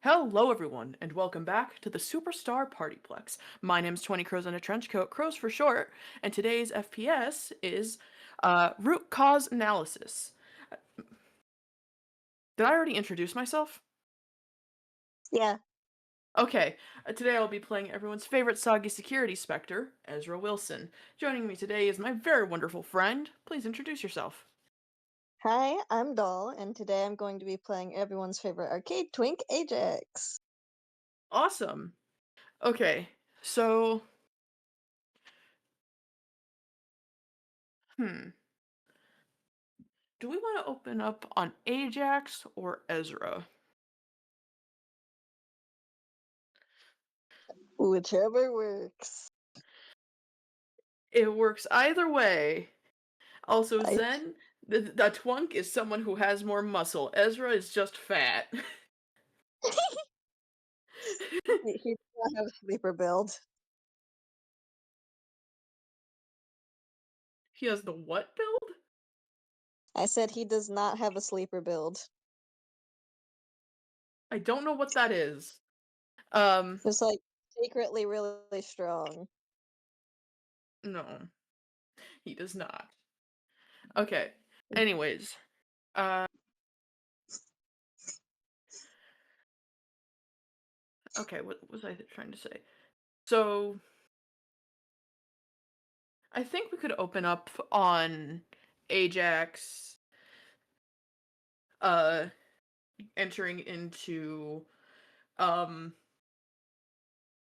Hello, everyone, and welcome back to the Superstar PartyPlex. My name's 20 Crows in a Trench Coat, Crows for short, and today's FPS is Root Cause Analysis. Did I already introduce myself? Yeah. Okay, today I'll be playing everyone's favorite soggy security specter, Ezra Wilson. Joining me today is my very wonderful friend. Please introduce yourself. Hi, I'm Doll, and today I'm going to be playing everyone's favorite arcade twink, Ajax. Awesome. Okay, so... Do we want to open up on Ajax or Ezra? Whichever works. It works either way. Also, I Zen, the twunk is someone who has more muscle. Ezra is just fat. he does not have a sleeper build. He has the what build? I said he does not have a sleeper build. I don't know what that is. It's like secretly really strong. No, he does not. Okay. Anyways, uh, okay, what was I trying to say? So, I think we could open up on Ajax, uh, entering um,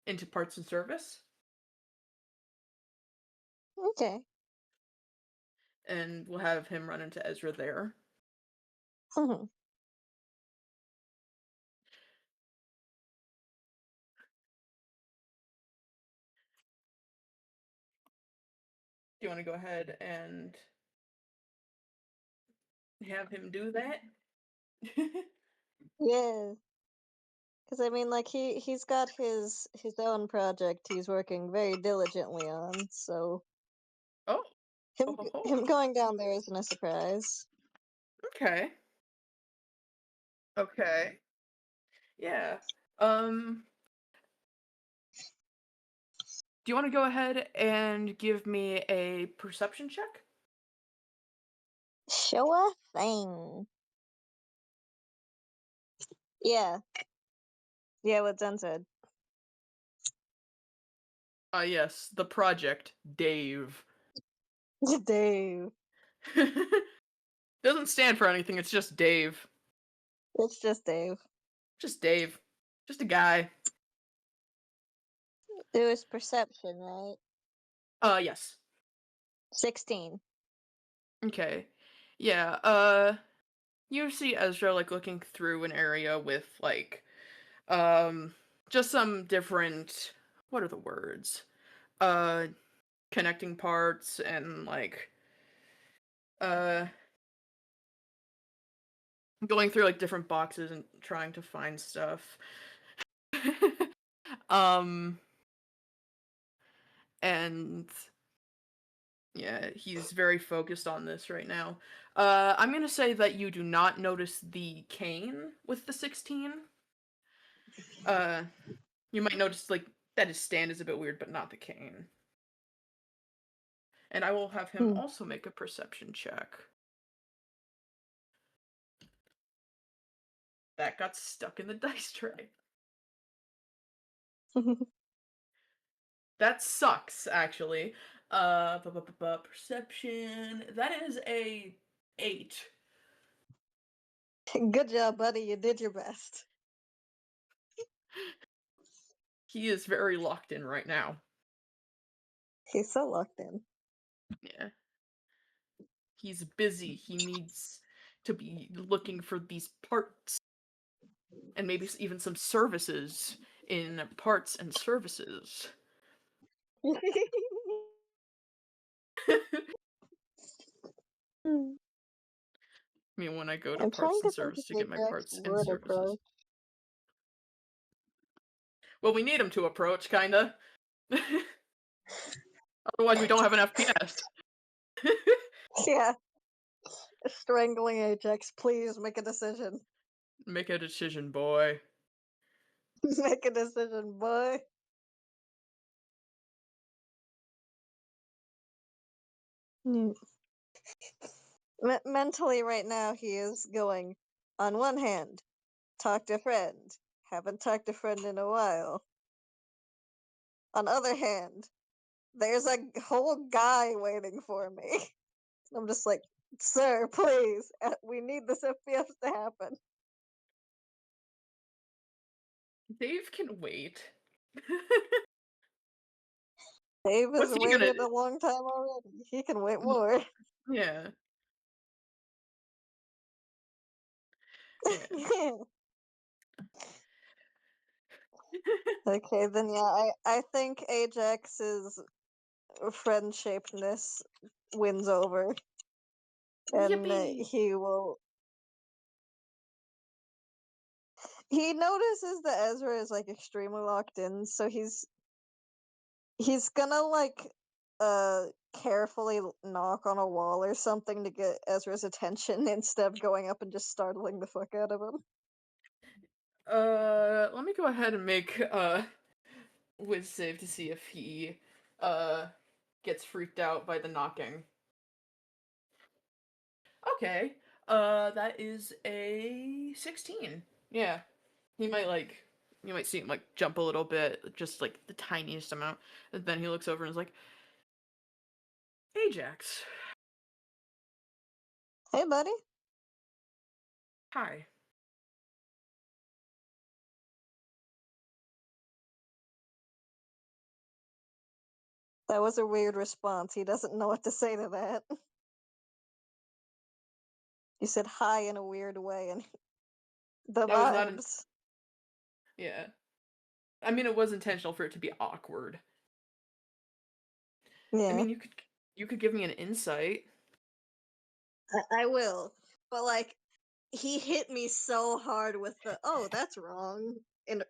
into parts and service, Okay. and we'll have him run into Ezra there. Mhm. Do you want to go ahead and have him do that? Yeah. Because I mean, like he's got his own project he's working very diligently on, so Oh. him Oh, ho, ho. him going down there isn't a surprise. Okay. Okay. Yeah. Um, do you want to go ahead and give me a perception check? Sure thing. Yeah. Yeah, what Zen said. Yes, the project, Dave. Dave. Doesn't stand for anything, it's just Dave. It's just Dave. Just Dave. Just a guy. It was perception, right? Yes. 16. Okay. Yeah, you see Ezra, like, looking through an area with, like, um, just some different, what are the words? Uh, connecting parts and, like, uh, going through, like, different boxes and trying to find stuff. Um, and yeah, he's very focused on this right now. I'm gonna say that you do not notice the cane with the 16. Uh, you might notice, like, that his stand is a bit weird, but not the cane. And I will have him Hmm. also make a perception check. That got stuck in the dice tray. That sucks, actually. Perception. That is a 8. Good job, buddy. You did your best. He is very locked in right now. He's so locked in. Yeah. He's busy. He needs to be looking for these parts and maybe even some services in parts and services. Hmm. I mean, when I go to I'm trying parts and to think service if to get my Ajax parts and would services. approach. Well, we need him to approach, kinda. Otherwise, we don't have an FPS. Yeah. Strangling Ajax. Please make a decision. Make a decision, boy. Make a decision, boy. Mm. Mentally, right now, he is going, on one hand, talk to friend. Haven't talked to friend in a while. On other hand, there's a whole guy waiting for me. I'm just like, sir, please, we need this FPS to happen. Dave can wait. Dave has What's he gonna waited a long time already. He can wait more. Yeah, yeah. Okay, then yeah, I think Ajax's friendshapness wins over, and Yippee! he will. He notices that Ezra is like extremely locked in, so he's gonna like carefully knock on a wall or something to get Ezra's attention instead of going up and just startling the fuck out of him. Let me go ahead and make whiz save to see if he uh gets freaked out by the knocking. Okay. That is a 16. Yeah. He might like you might see him like jump a little bit, just like the tiniest amount. And then he looks over and is like, Ajax, Hey, buddy. hi. That was a weird response. He doesn't know what to say to that. You said hi in a weird way, and the That was not vibes. yeah. I mean it was intentional for it to be awkward. I Yeah, mean you could give me an insight. I will. But like, he hit me so hard with the "oh, that's wrong" in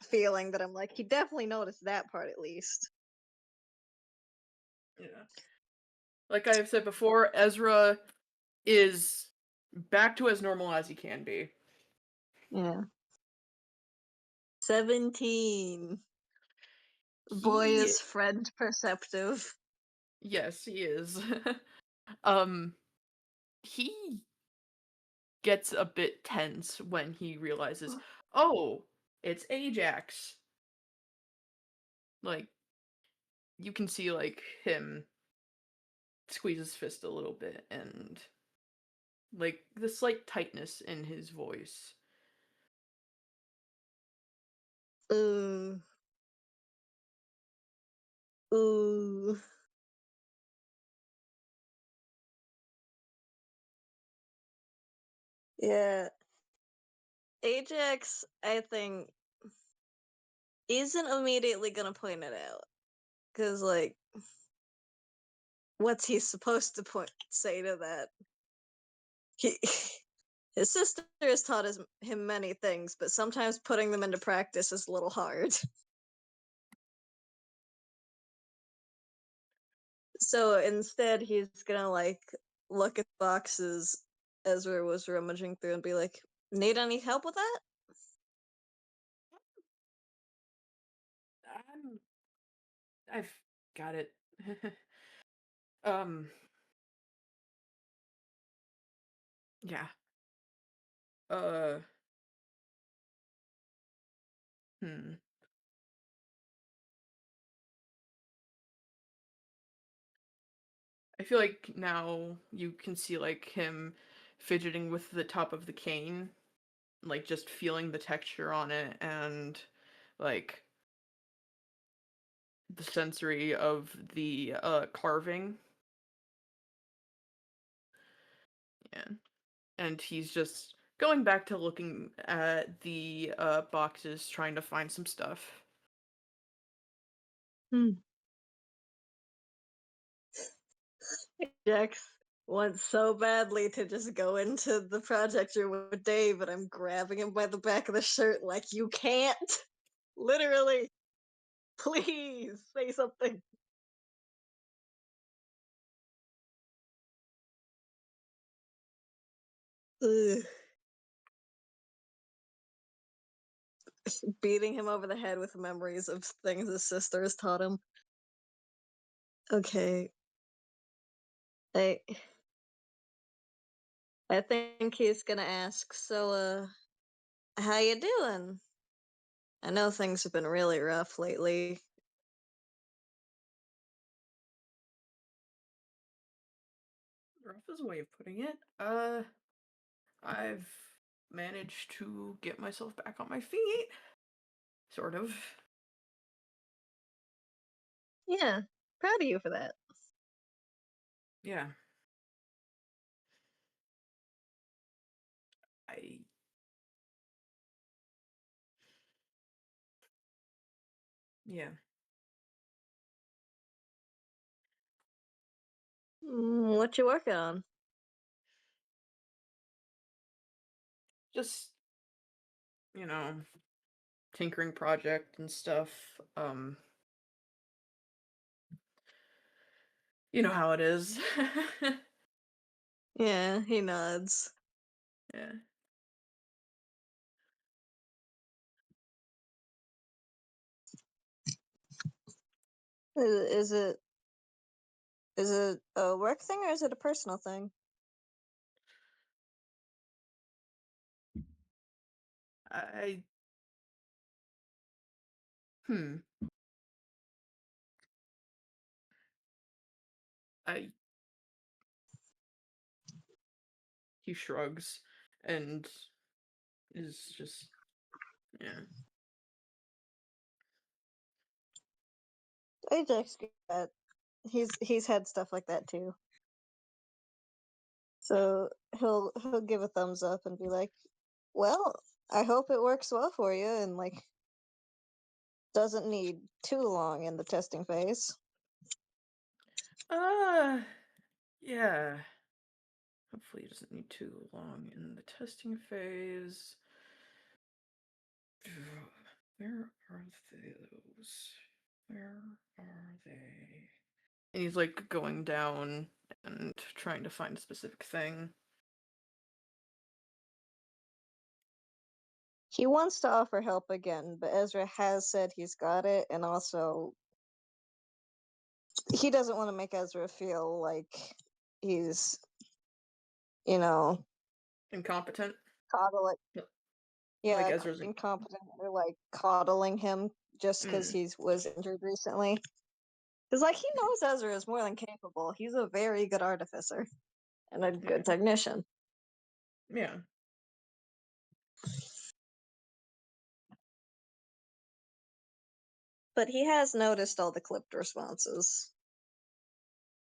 feeling that I'm like, he definitely noticed that part at least. Yeah. Like I have said before, Ezra is back to as normal as he can be. Yeah. 17. Boy He is friend perceptive. yes, he is. um he gets a bit tense when he realizes, "Oh, it's Ajax." Like you can see like him squeeze his fist a little bit and like the slight tightness in his voice. Ooh. Ooh. Yeah. Ajax, I think, isn't immediately gonna point it out. Because, like, what's he supposed to say to that? He, his sister has taught him many things, but sometimes putting them into practice is a little hard. So instead, he's gonna, like, look at boxes Ezra was rummaging through and be like, need any help with that? I'm, I've got it. um yeah. Uh hmm. I feel like now you can see like him fidgeting with the top of the cane, like just feeling the texture on it and like the sensory of the carving. Yeah. And he's just going back to looking at the boxes trying to find some stuff. Hmm. Jax wants so badly to just go into the project room with Dave, and I'm grabbing him by the back of the shirt like, you can't! Literally! Please say something. Ugh. beating him over the head with memories of things his sister has taught him. Okay, I I think he's gonna ask, so how you doing? I know things have been really rough lately. Rough is a way of putting it. I've managed to get myself back on my feet, sort of. Yeah, proud of you for that. Yeah. I yeah. What you working on? Just, you know, tinkering project and stuff. You know how it is. Yeah, he nods. Yeah. Is it a work thing or is it a personal thing? I hmm. I He shrugs and is just yeah. Ajax get that. He's had stuff like that too. So he'll give a thumbs up and be like, "Well, I hope it works well for you and like doesn't need too long in the testing phase." Uh yeah. Hopefully it doesn't need too long in the testing phase. Where are those? Where are they? And he's like going down and trying to find a specific thing. He wants to offer help again, but Ezra has said he's got it, and also he doesn't want to make Ezra feel like he's, you know, Incompetent. coddling. Like Yeah, Ezra's in incompetent or like coddling him just because mm, he was injured recently. Because like he knows Ezra is more than capable. He's a very good artificer and a yeah. good technician. Yeah. But he has noticed all the clipped responses.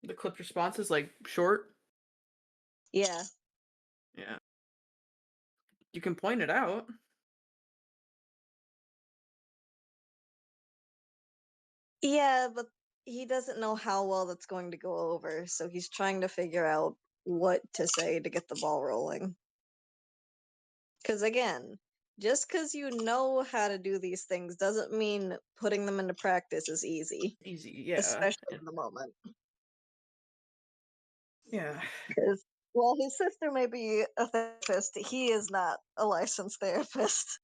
The clipped response is like short. Yeah. Yeah. You can point it out. Yeah, but he doesn't know how well that's going to go over, so he's trying to figure out what to say to get the ball rolling. Because again, just because you know how to do these things doesn't mean putting them into practice is easy, Easy, yeah. especially in the moment. Yeah. Because while his sister may be a therapist, he is not a licensed therapist.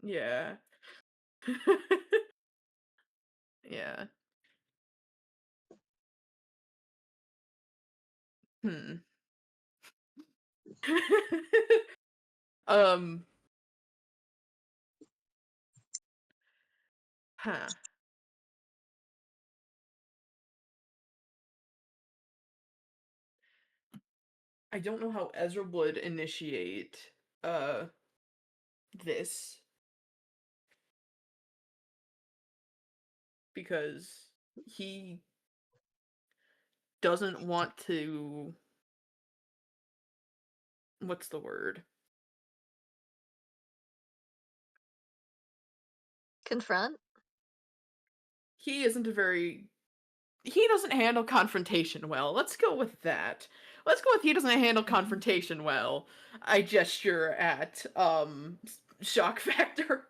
Yeah. Yeah. Hmm. um, huh. I don't know how Ezra would initiate this because he doesn't want to what's the word? Confront? He isn't a very he doesn't handle confrontation well. Let's go with that. Let's go with he doesn't handle confrontation well. I gesture at shock factor.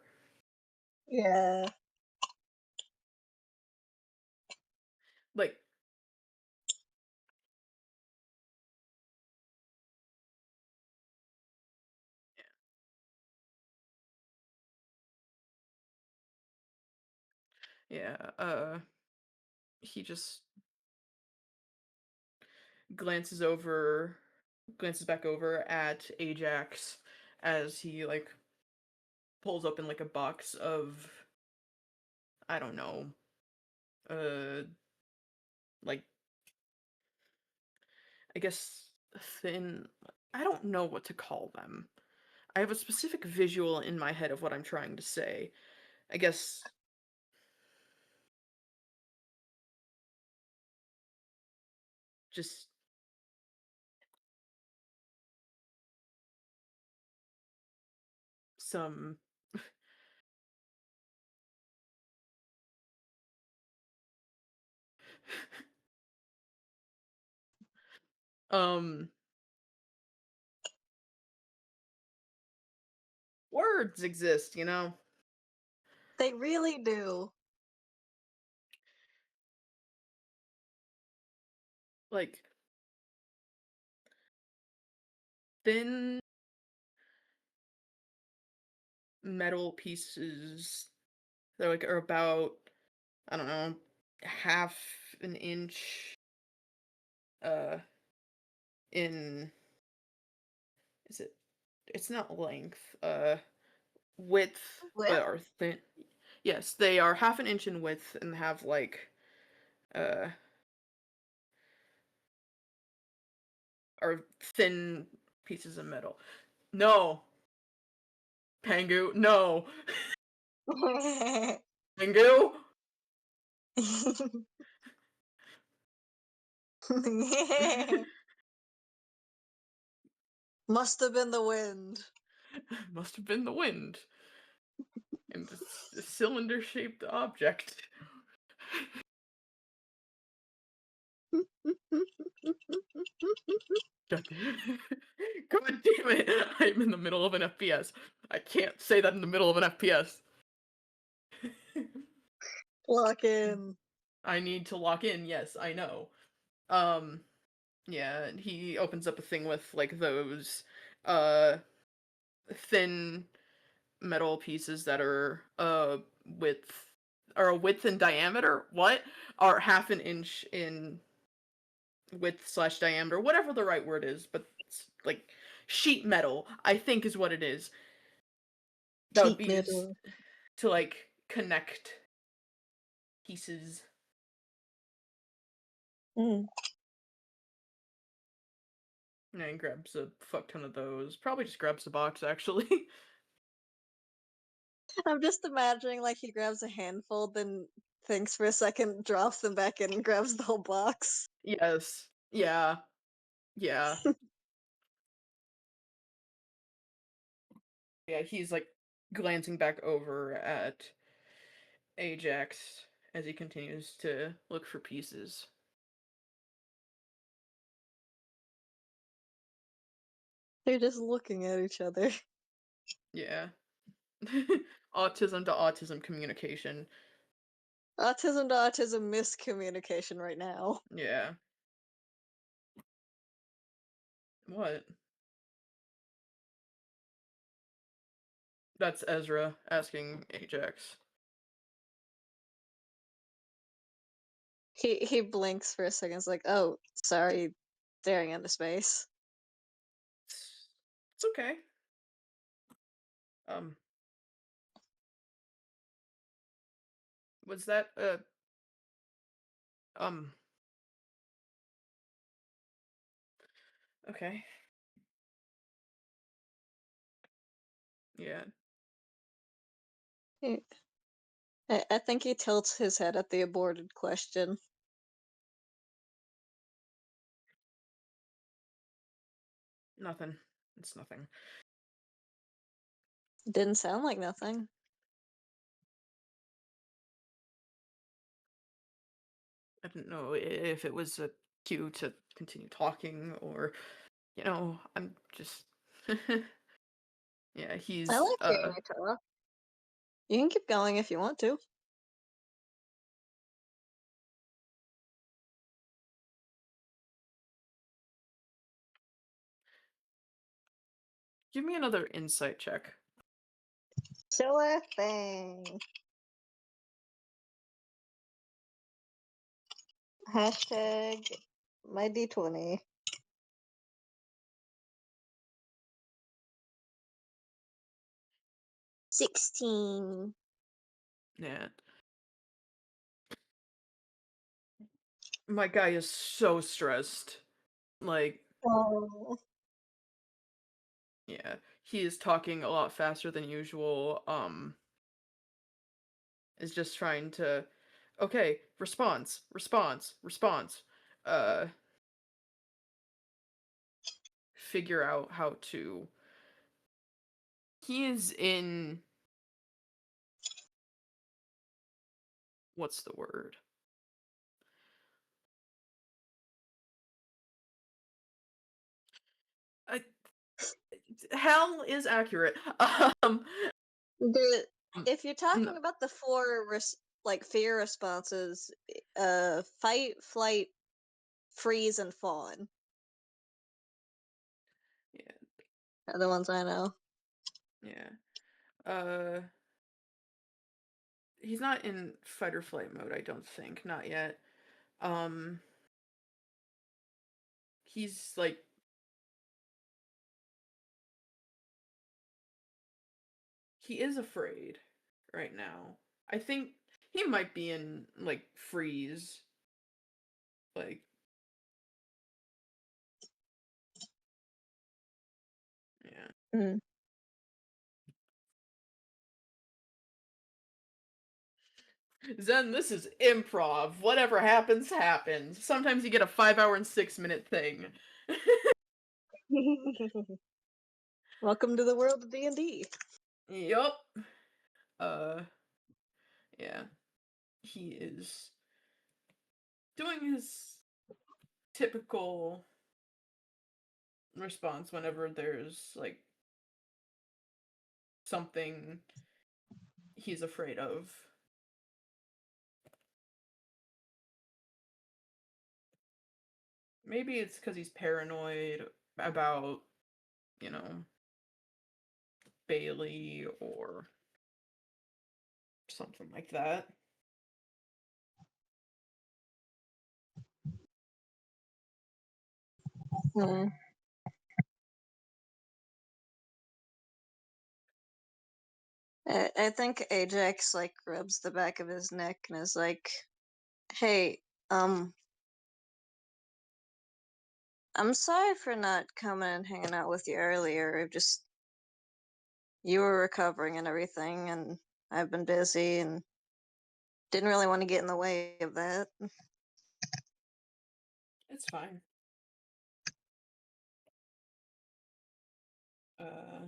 Yeah. Like Yeah, he just glances over glances back over at Ajax as he, like, pulls open, like, a box of, I don't know, uh, like, I guess, thin I don't know what to call them. I have a specific visual in my head of what I'm trying to say. I guess just some, um, words exist, you know? They really do. Like, thin metal pieces that, like, are about, I don't know, half an inch, uh, in is it it's not length, width, With? but are thin. Yes, they are half an inch in width and have, like, uh are thin pieces of metal. No, Pangu, no. Pangu? Must have been the wind. Must have been the wind and this cylinder-shaped object. God damn God damn it! I'm in the middle of an FPS. I can't say that in the middle of an FPS. Lock in. I need to lock in, yes, I know. Um, yeah, and he opens up a thing with, like, those, uh, thin metal pieces that width are a width in diameter? What? Are half an inch in width slash diameter, whatever the right word is, but it's like sheet metal, I think is what it is. That would Sheet be used metal. to, like, connect pieces. Mm. And he grabs a fuck ton of those. Probably just grabs the box, actually. I'm just imagining like he grabs a handful, then thinks for a second, drops them back in, and grabs the whole box. Yes. Yeah. Yeah. Yeah, he's, like, glancing back over at Ajax as he continues to look for pieces. They're just looking at each other. Yeah. Autism to autism communication. Autism to autism miscommunication right now. Yeah. What? That's Ezra asking Ajax. He blinks for a second. It's like, oh, sorry, staring into space. It's okay. Um, was that um okay. Yeah, He- I think he tilts his head at the aborted question. nothing. It's nothing. Didn't sound like nothing. I didn't know if it was a cue to continue talking or, I'm just yeah, I he's like hearing you talk. You can keep going if you want to. give me another insight check. Sure thing. Hashtag my D20. 16. Yeah. My guy is so stressed. Like, Oh. yeah, he is talking a lot faster than usual. Is just trying to, okay, response, response, response. Uh, Figure out how to. He is in, what's the word? I, hell is accurate. Um, The um, if you're no, talking about the four like fear responses, fight, flight, freeze, and fawn yeah, are the ones I know. yeah. Uh, he's not in fight or flight mode, I don't think, not yet. Um, he's like, he is afraid right now. I think he might be in like freeze, like, yeah. Mm. Zen, this is improv. Whatever happens, happens. Sometimes you get a 5 hour and 6 minute thing. Welcome to the world of D&D. Yup. Uh, yeah. He is doing his typical response whenever there's like something he's afraid of. Maybe it's because he's paranoid about, you know, Bailey or something like that. Mm. I think Ajax like rubs the back of his neck and is like, "Hey, I'm sorry for not coming and hanging out with you earlier. Just you were recovering and everything, and I've been busy and didn't really want to get in the way of that." It's fine. Uh,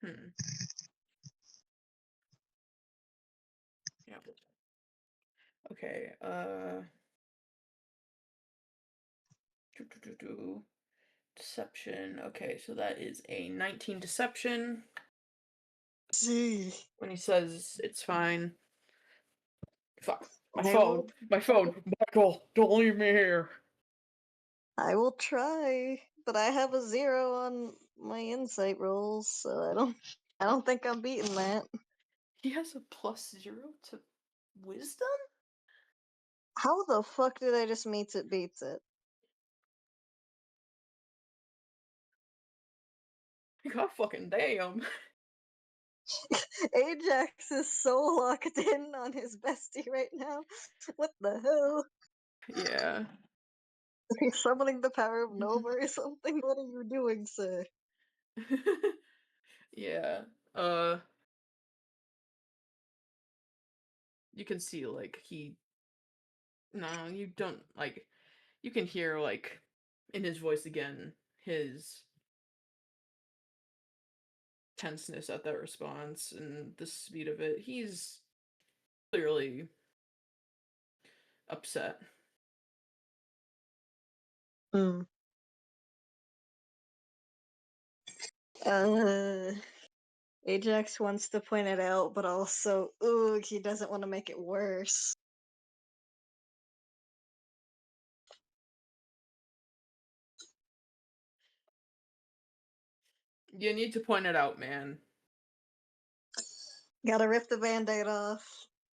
hmm. Yeah. Okay. Do. Deception. Okay, so that is a 19 deception. See, When he says it's fine. Fuck. My I phone. will. My phone. Michael, don't leave me here. I will try, but I have a 0 on my insight rolls, so I don't think I'm beating that. He has a +0 to wisdom? How the fuck did I just meet it beats it? God fucking damn. Ajax is so locked in on his bestie right now. What the hell? Yeah. Is he summoning the power of Nova or something? What are you doing, sir? Yeah. You can see like he no, you don't like you can hear like in his voice again his tenseness at that response and the speed of it. He's clearly upset. Hmm. Uh, Ajax wants to point it out, but also, ooh, he doesn't want to make it worse. You need to point it out, man. Gotta rip the band-aid off.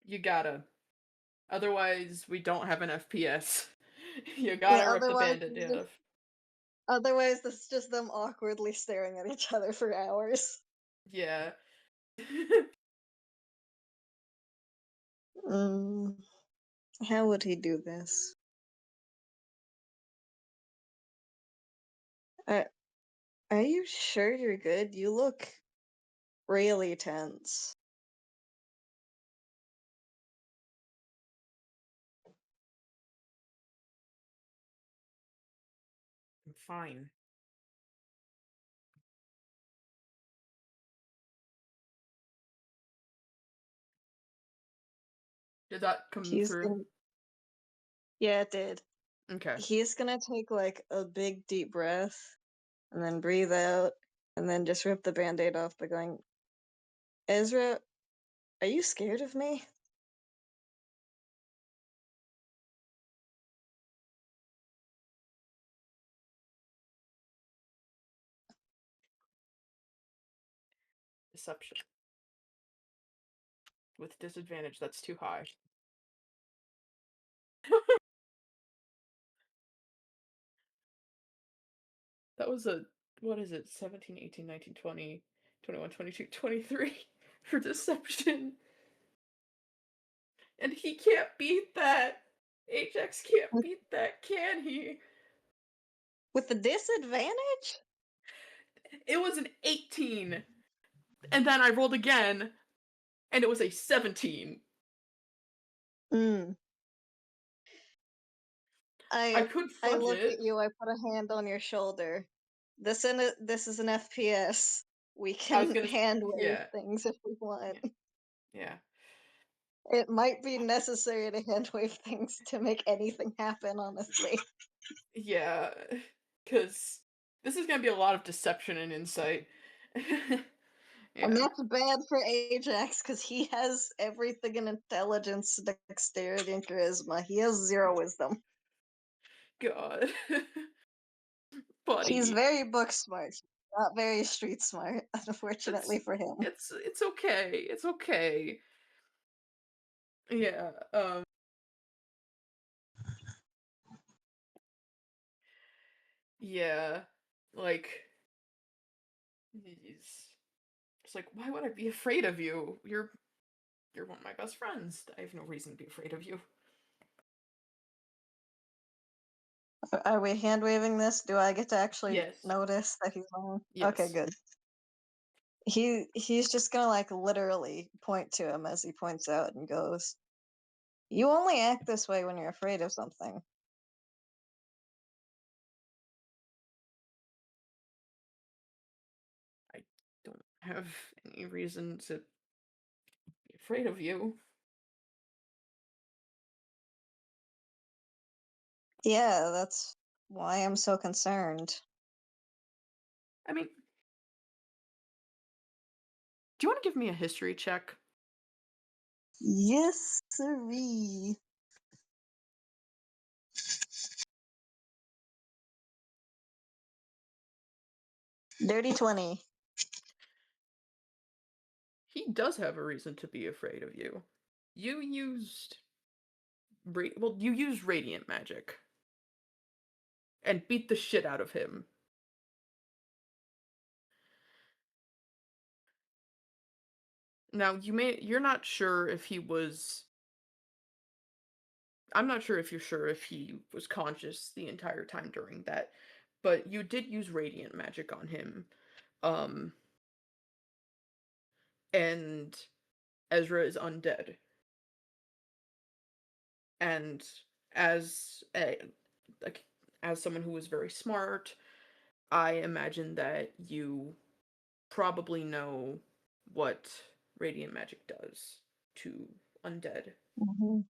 You gotta. Otherwise, we don't have an FPS. You Yeah, gotta rip the bandit off. otherwise this is just them awkwardly staring at each other for hours. Yeah. Mm, how would he do this? Are, are you sure you're good? You look really tense. I'm fine. Did that come He's through? gonna, yeah, it did. Okay. He's gonna take like a big deep breath and then breathe out and then just rip the band-aid off by going, Ezra, are you scared of me? Deception. With disadvantage, that's too high. That was a what is it? 17, 18, 19, 20, 21, 22, 23 for deception. And he can't beat that. Ajax can't With beat that, can he? with the disadvantage? It was an 18. And then I rolled again, and it was a 17. Mm. I I could I fudge look at it. you, I put a hand on your shoulder. This is an FPS. We I was can gonna, hand wave yeah, things if we want. yeah, yeah, It might be necessary to hand wave things to make anything happen, honestly. yeah. Because this is gonna be a lot of deception and insight. And Yeah. that's bad for Ajax because he has everything in intelligence, dexterity, and charisma. He has zero wisdom. God. He's Buddy. very book smart, not very street smart, unfortunately It's for him. it's okay. It's okay. Yeah. Yeah. Like he's it's like, why would I be afraid of you? You're one of my best friends. I have no reason to be afraid of you. Are we hand waving this? Do I get to actually Yes. notice that he's wrong? Okay, Yes. good. He's just gonna like literally point to him as he points out and goes, "You only act this way when you're afraid of something." I don't have any reason to be afraid of you. Yeah, that's why I'm so concerned. I mean, do you want to give me a history check? Yes, sirree. Dirty 20. He does have a reason to be afraid of you. You used you used radiant magic and beat the shit out of him. Now, you're not sure if he was I'm not sure if you're sure if he was conscious the entire time during that, but you did use radiant magic on him. Um and Ezra is undead. And as a like as someone who is very smart, I imagine that you probably know what radiant magic does to undead. Mhm.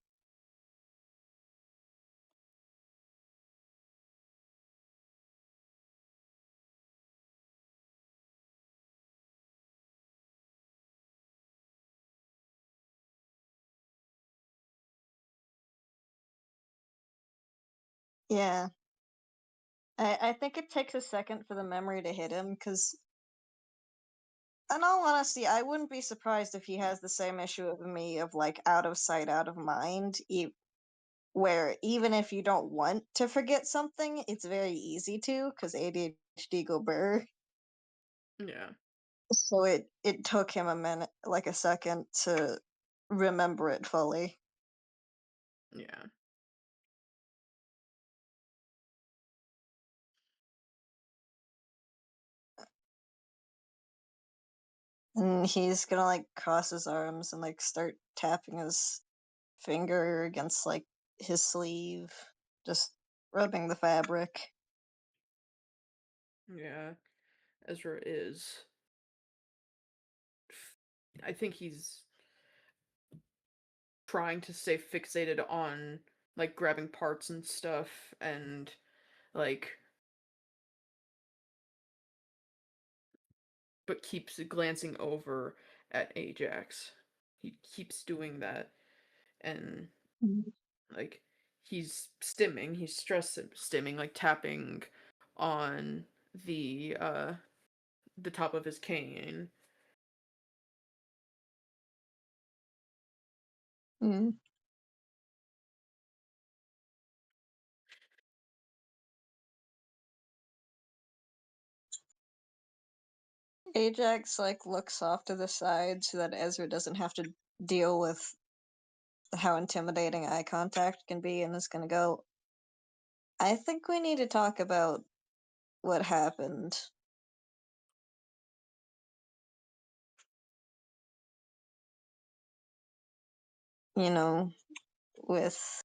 Yeah. I think it takes a second for the memory to hit him because In all honesty, I wouldn't be surprised if he has the same issue of me of like out of sight, out of mind, where even if you don't want to forget something, it's very easy to because ADHD go burr. Yeah. So it took him a minute, like a second, to remember it fully. Yeah. And he's gonna like cross his arms and like start tapping his finger against like his sleeve, just rubbing the fabric. Yeah. Ezra is. I think he's trying to stay fixated on like grabbing parts and stuff and like but keeps glancing over at Ajax. He keeps doing that and Mhm. like he's stress stimming, like tapping on the top of his cane. Mm. Ajax like looks off to the side so that Ezra doesn't have to deal with how intimidating eye contact can be, and is gonna go, I think we need to talk about what happened, you know, with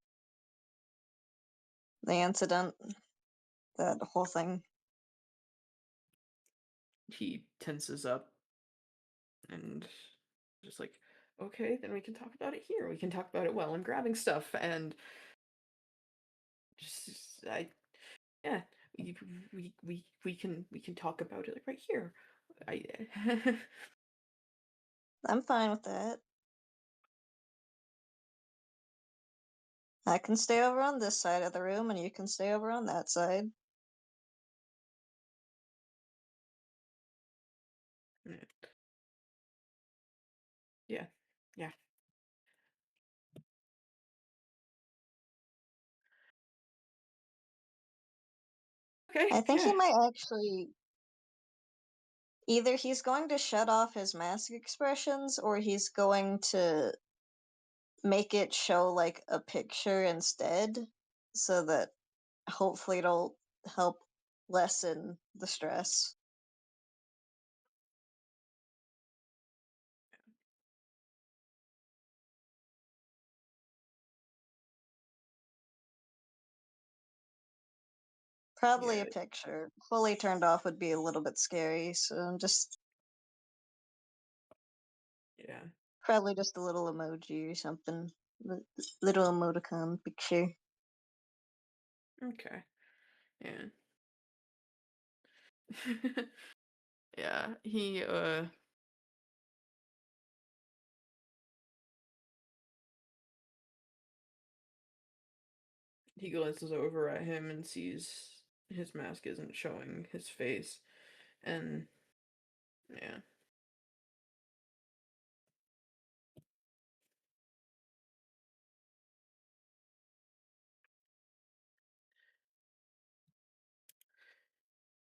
the incident, that whole thing. He tenses up and just like, okay, then we can talk about it here. We can talk about it while I'm grabbing stuff and just I yeah, we we can talk about it like right here. I I'm fine with that. I can stay over on this side of the room and you can stay over on that side. yeah. Yeah. Okay. I think he Yeah. might actually either he's going to shut off his mask expressions or he's going to make it show like a picture instead so that hopefully it'll help lessen the stress. Probably a Yeah. picture. Fully turned off would be a little bit scary, so just Yeah. probably just a little emoji or something. Little emoticon picture. Okay. Yeah. Yeah. He glances over at him and sees his mask isn't showing his face and yeah.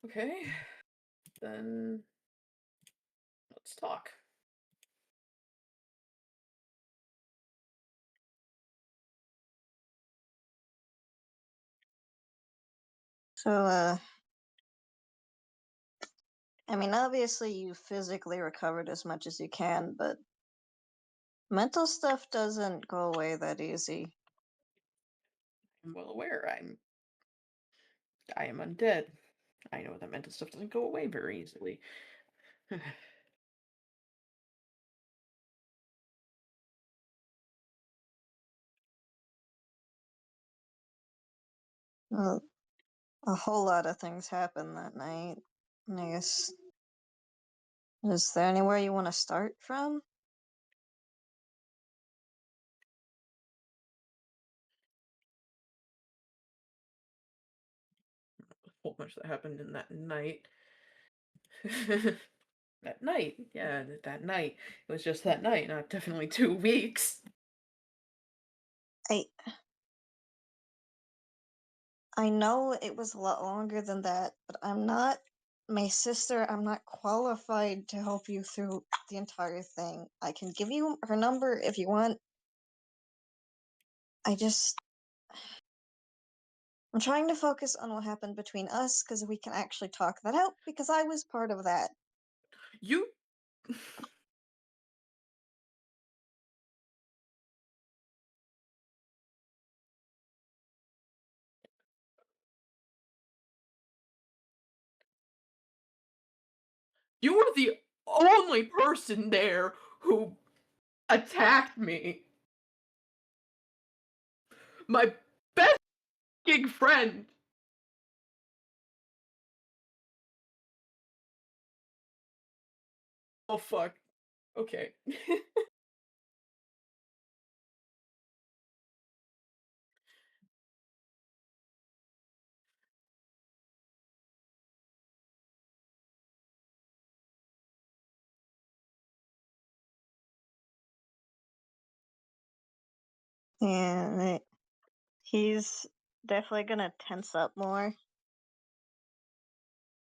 Okay. Then let's talk. So, I mean, obviously you physically recovered as much as you can, but mental stuff doesn't go away that easy. I'm well aware. I am undead. I know that mental stuff doesn't go away very easily. Well, a whole lot of things happened that night. I guess. Is there anywhere you want to start from? A whole bunch that happened in that night. That night, yeah, that night. It was just that night, not definitely 2 weeks. I I know it was a lot longer than that, but I'm not my sister. I'm not qualified to help you through the entire thing. I can give you her number if you want. I just I'm trying to focus on what happened between us because we can actually talk that out because I was part of that. You you were the only person there who attacked me. My best fucking friend. Oh, fuck. Okay. And he's definitely gonna tense up more.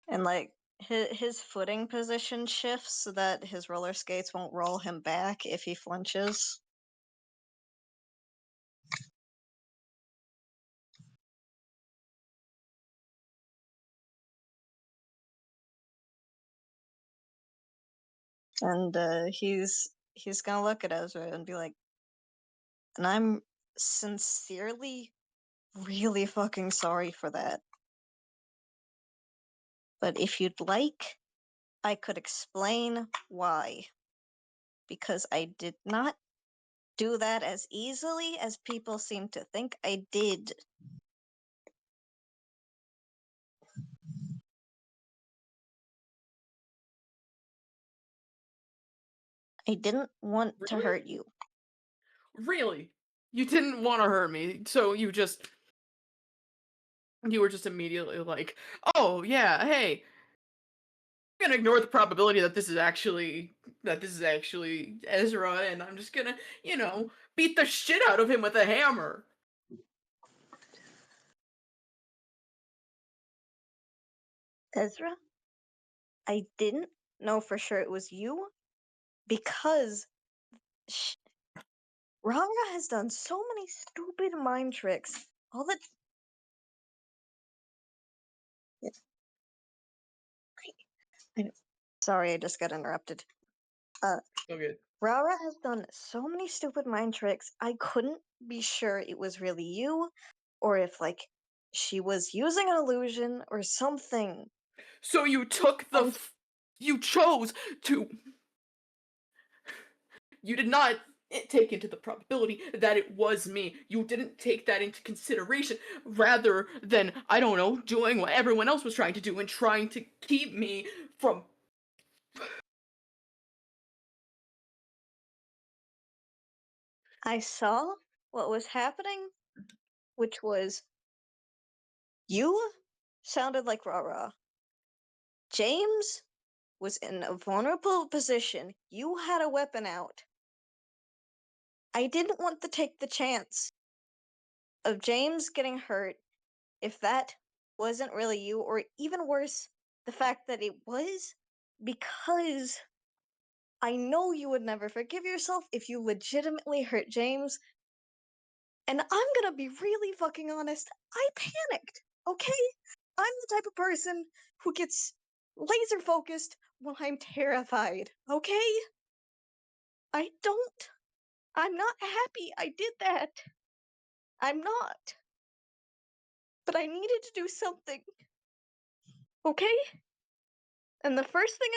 And like his footing position shifts so that his roller skates won't roll him back if he flinches. And he's gonna look at Ezra and be like, and I'm sincerely really fucking sorry for that. But if you'd like, I could explain why. Because I did not do that as easily as people seem to think I did. I didn't want to Really? hurt you. Really? You didn't wanna hurt me, so you were just immediately like, "Oh, yeah, hey, I'm gonna ignore the probability that this is actually Ezra, and I'm just gonna, beat the shit out of him with a hammer." Ezra, I didn't know for sure it was you because sh- RaRa has done so many stupid mind tricks. All the I- sorry, I just got interrupted. Okay. RaRa has done so many stupid mind tricks. I couldn't be sure it was really you, or if like she was using an illusion or something. So you took the And f you chose to you did not take into the probability that it was me. You didn't take that into consideration rather than, I don't know, doing what everyone else was trying to do and trying to keep me from. I saw what was happening, which was you sounded like RaRa. James was in a vulnerable position. You had a weapon out. I didn't want to take the chance of James getting hurt if that wasn't really you, or even worse, the fact that it was, because I know you would never forgive yourself if you legitimately hurt James. And I'm gonna be really fucking honest, I panicked, okay? I'm the type of person who gets laser focused when I'm terrified, okay? I don't. I'm not happy I did that. I'm not. But I needed to do something, okay? And the first thing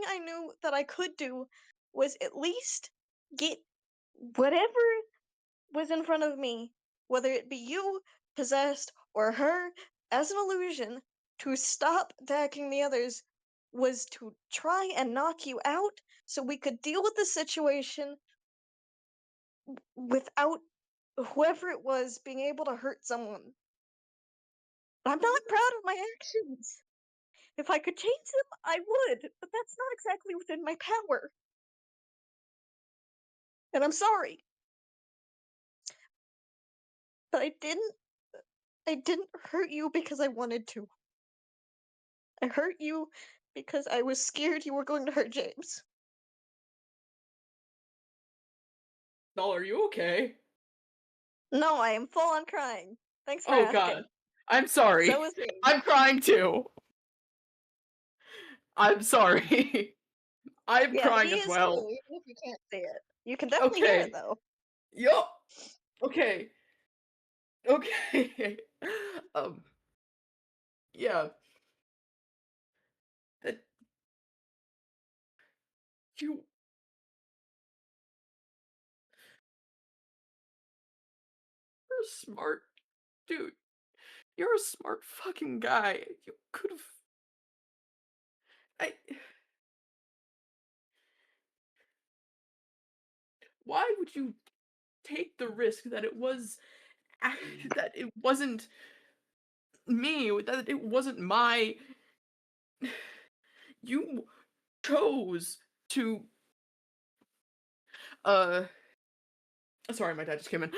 I knew that I could do was at least get whatever was in front of me, whether it be you, possessed, or her, as an illusion, to stop attacking the others, was to try and knock you out so we could deal with the situation without whoever it was being able to hurt someone. I'm not proud of my actions. If I could change them, I would, but that's not exactly within my power. And I'm sorry, but I didn't hurt you because I wanted to. I hurt you because I was scared you were going to hurt James. Doll, are you okay? No, I am full on crying. Thanks for Oh god. asking. I'm sorry. So is he. I'm crying too. I'm sorry. I'm Yeah, crying he as is well. too, even if you can't see it. You can definitely hear it Okay. though. Yup. Okay. Okay. Um, yeah. That you you're a smart dude. You're a smart fucking guy. You could've I why would you take the risk that it was that it wasn't me, that it wasn't my you chose to uh sorry, my dad just came in.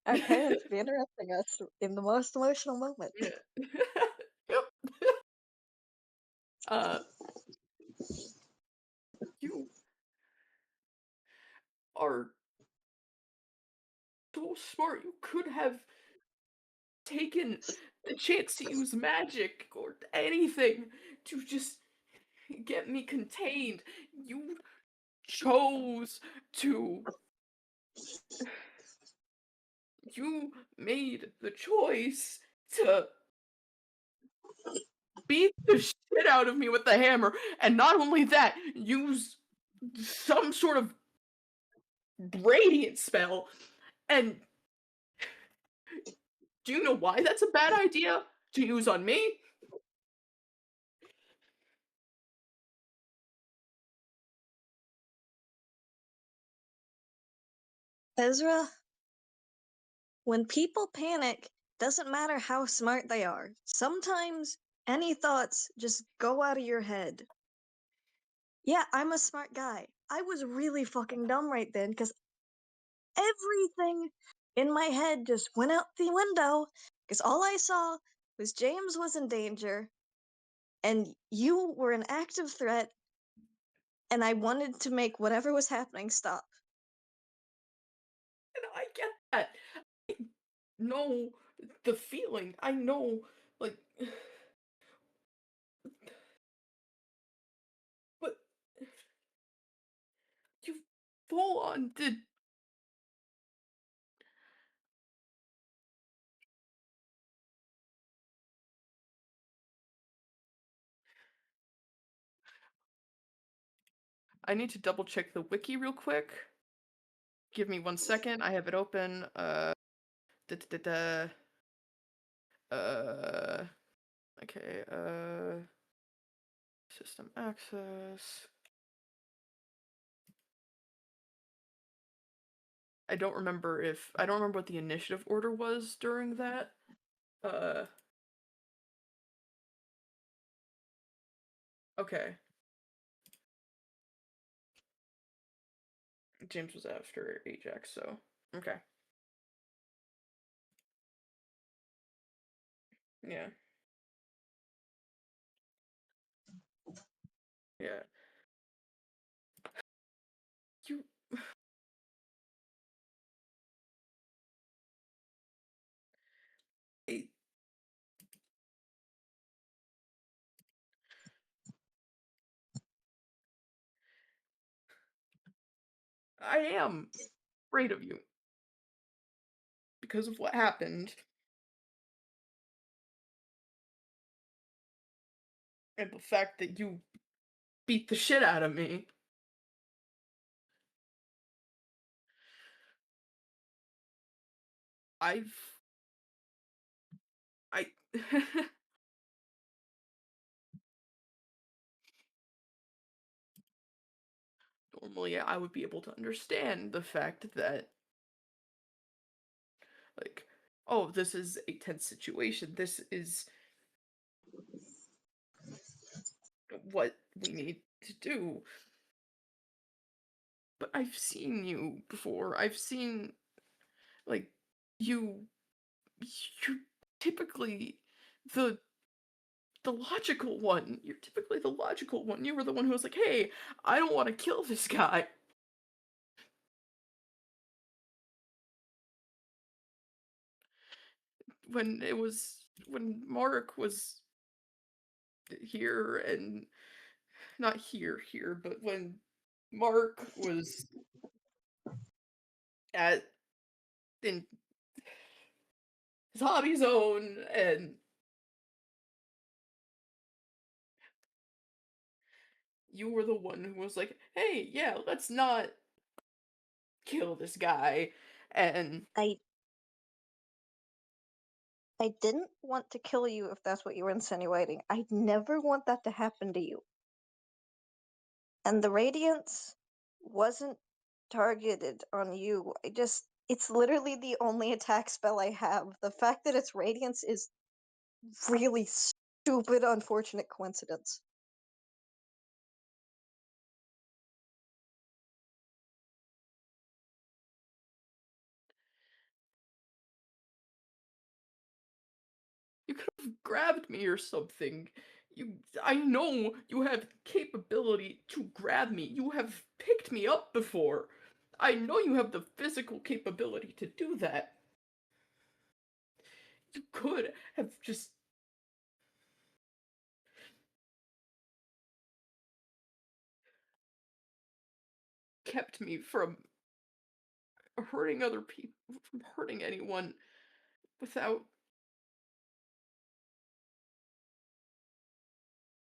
Our parents be interrupting us in the most emotional moment. Yeah. Yep. Uh, you are so smart. You could have taken the chance to use magic or anything to just get me contained. You chose to. You made the choice to beat the shit out of me with the hammer, and not only that, use some sort of radiant spell. And do you know why that's a bad idea to use on me? Ezra, when people panic, doesn't matter how smart they are. Sometimes any thoughts just go out of your head. Yeah, I'm a smart guy. I was really fucking dumb right then because everything in my head just went out the window because all I saw was James was in danger and you were an active threat, and I wanted to make whatever was happening stop. And I get that. I know the feeling. I know, like, but you full on did. I need to double check the wiki real quick. Give me 1 second. I have it open. Da, da, da, da. Okay. System access. I don't remember what the initiative order was during that. Uh, okay. James was after Ajax, so okay. Yeah. Yeah. You I, I am afraid of you because of what happened and the fact that you beat the shit out of me. I've I normally I would be able to understand the fact that like, oh, this is a tense situation. This is what we need to do. But I've seen you before. I've seen, like, you you're typically the logical one. You're typically the logical one. You were the one who was like, "Hey, I don't wanna kill this guy." When Mark was here and not here, but when Mark was at in his hobby zone and you were the one who was like, "Hey, yeah, let's not kill this guy." And I I didn't want to kill you if that's what you were insinuating. I'd never want that to happen to you. And the radiance wasn't targeted on you. It's literally the only attack spell I have. The fact that it's radiance is really stupid, unfortunate coincidence. you could have grabbed me or something. I know you have capability to grab me. You have picked me up before. I know you have the physical capability to do that. You could have just kept me from hurting other people, from hurting anyone without.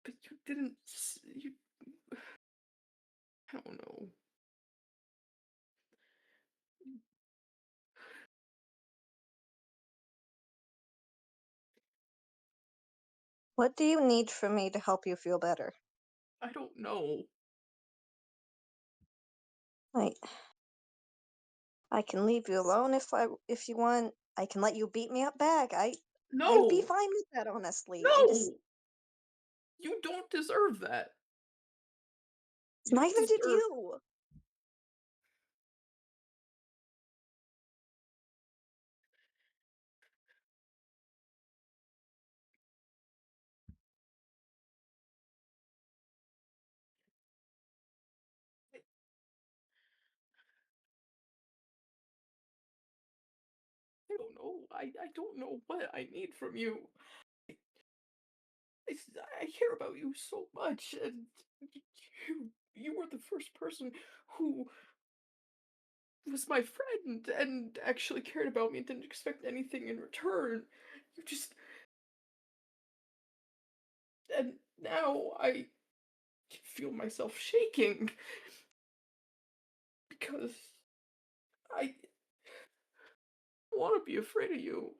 But you didn't. You. I don't know. What do you need from me to help you feel better? I don't know. Like, I can leave you alone if you want. I can let you beat me up back. I'd be No. fine with that, honestly. No. You don't deserve that. You don't Neither did deserve. you. I don't know. I don't know what I need from you. I care about you so much, and you were the first person who was my friend and actually cared about me and didn't expect anything in return. You just and now I feel myself shaking because I want to be afraid of you.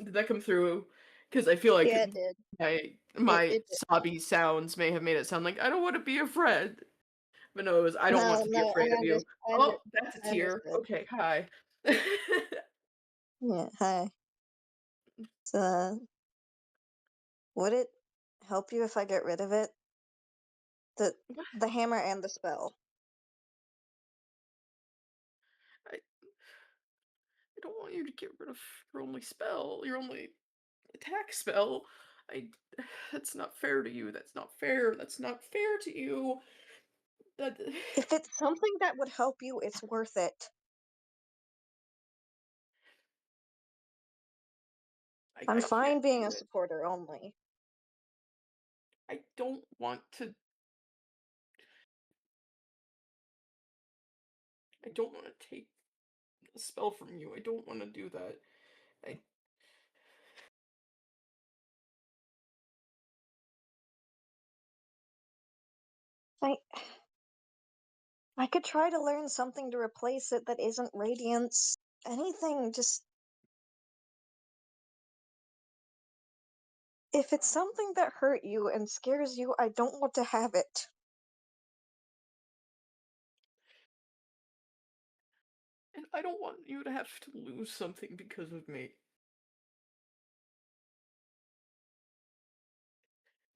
Did that come through? Because I feel like Yeah, it did. my It did. sobby sounds may have made it sound like I don't want to be a friend. But no, it was I don't want No, to be no, afraid of you. Oh, that's a I tear. understood. Okay, hi. Yeah, hi. So, would it help you if I get rid of it? The What? the hammer and the spell. I don't want you to get rid of your only spell, your only attack spell. I that's not fair to you. That's not fair. That's not fair to you. That If it's something that would help you, it's worth it. I'm I can't fine being do a it. supporter only. I don't want to I don't want to take a spell from you. I don't want to do that. I I I could try to learn something to replace it that isn't radiance. Anything, just if it's something that hurt you and scares you, I don't want to have it. and I don't want you to have to lose something because of me.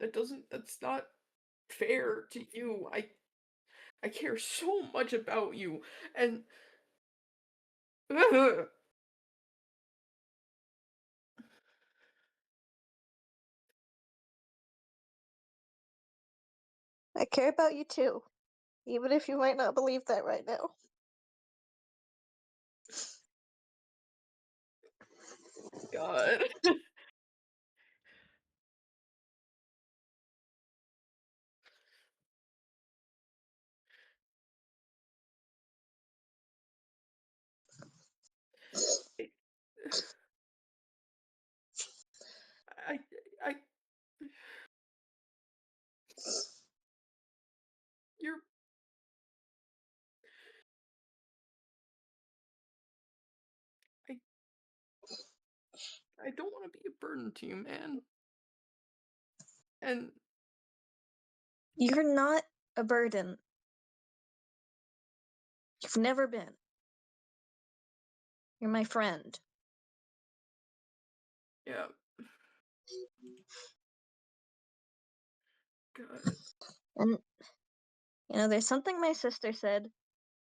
that's not fair to you. I care so much about you, and I care about you too, even if you might not believe that right now. God. I I I you're I I don't wanna be a burden to you, man, and You're not a burden. You've never been. You're my friend. yeah, God. And, there's something my sister said,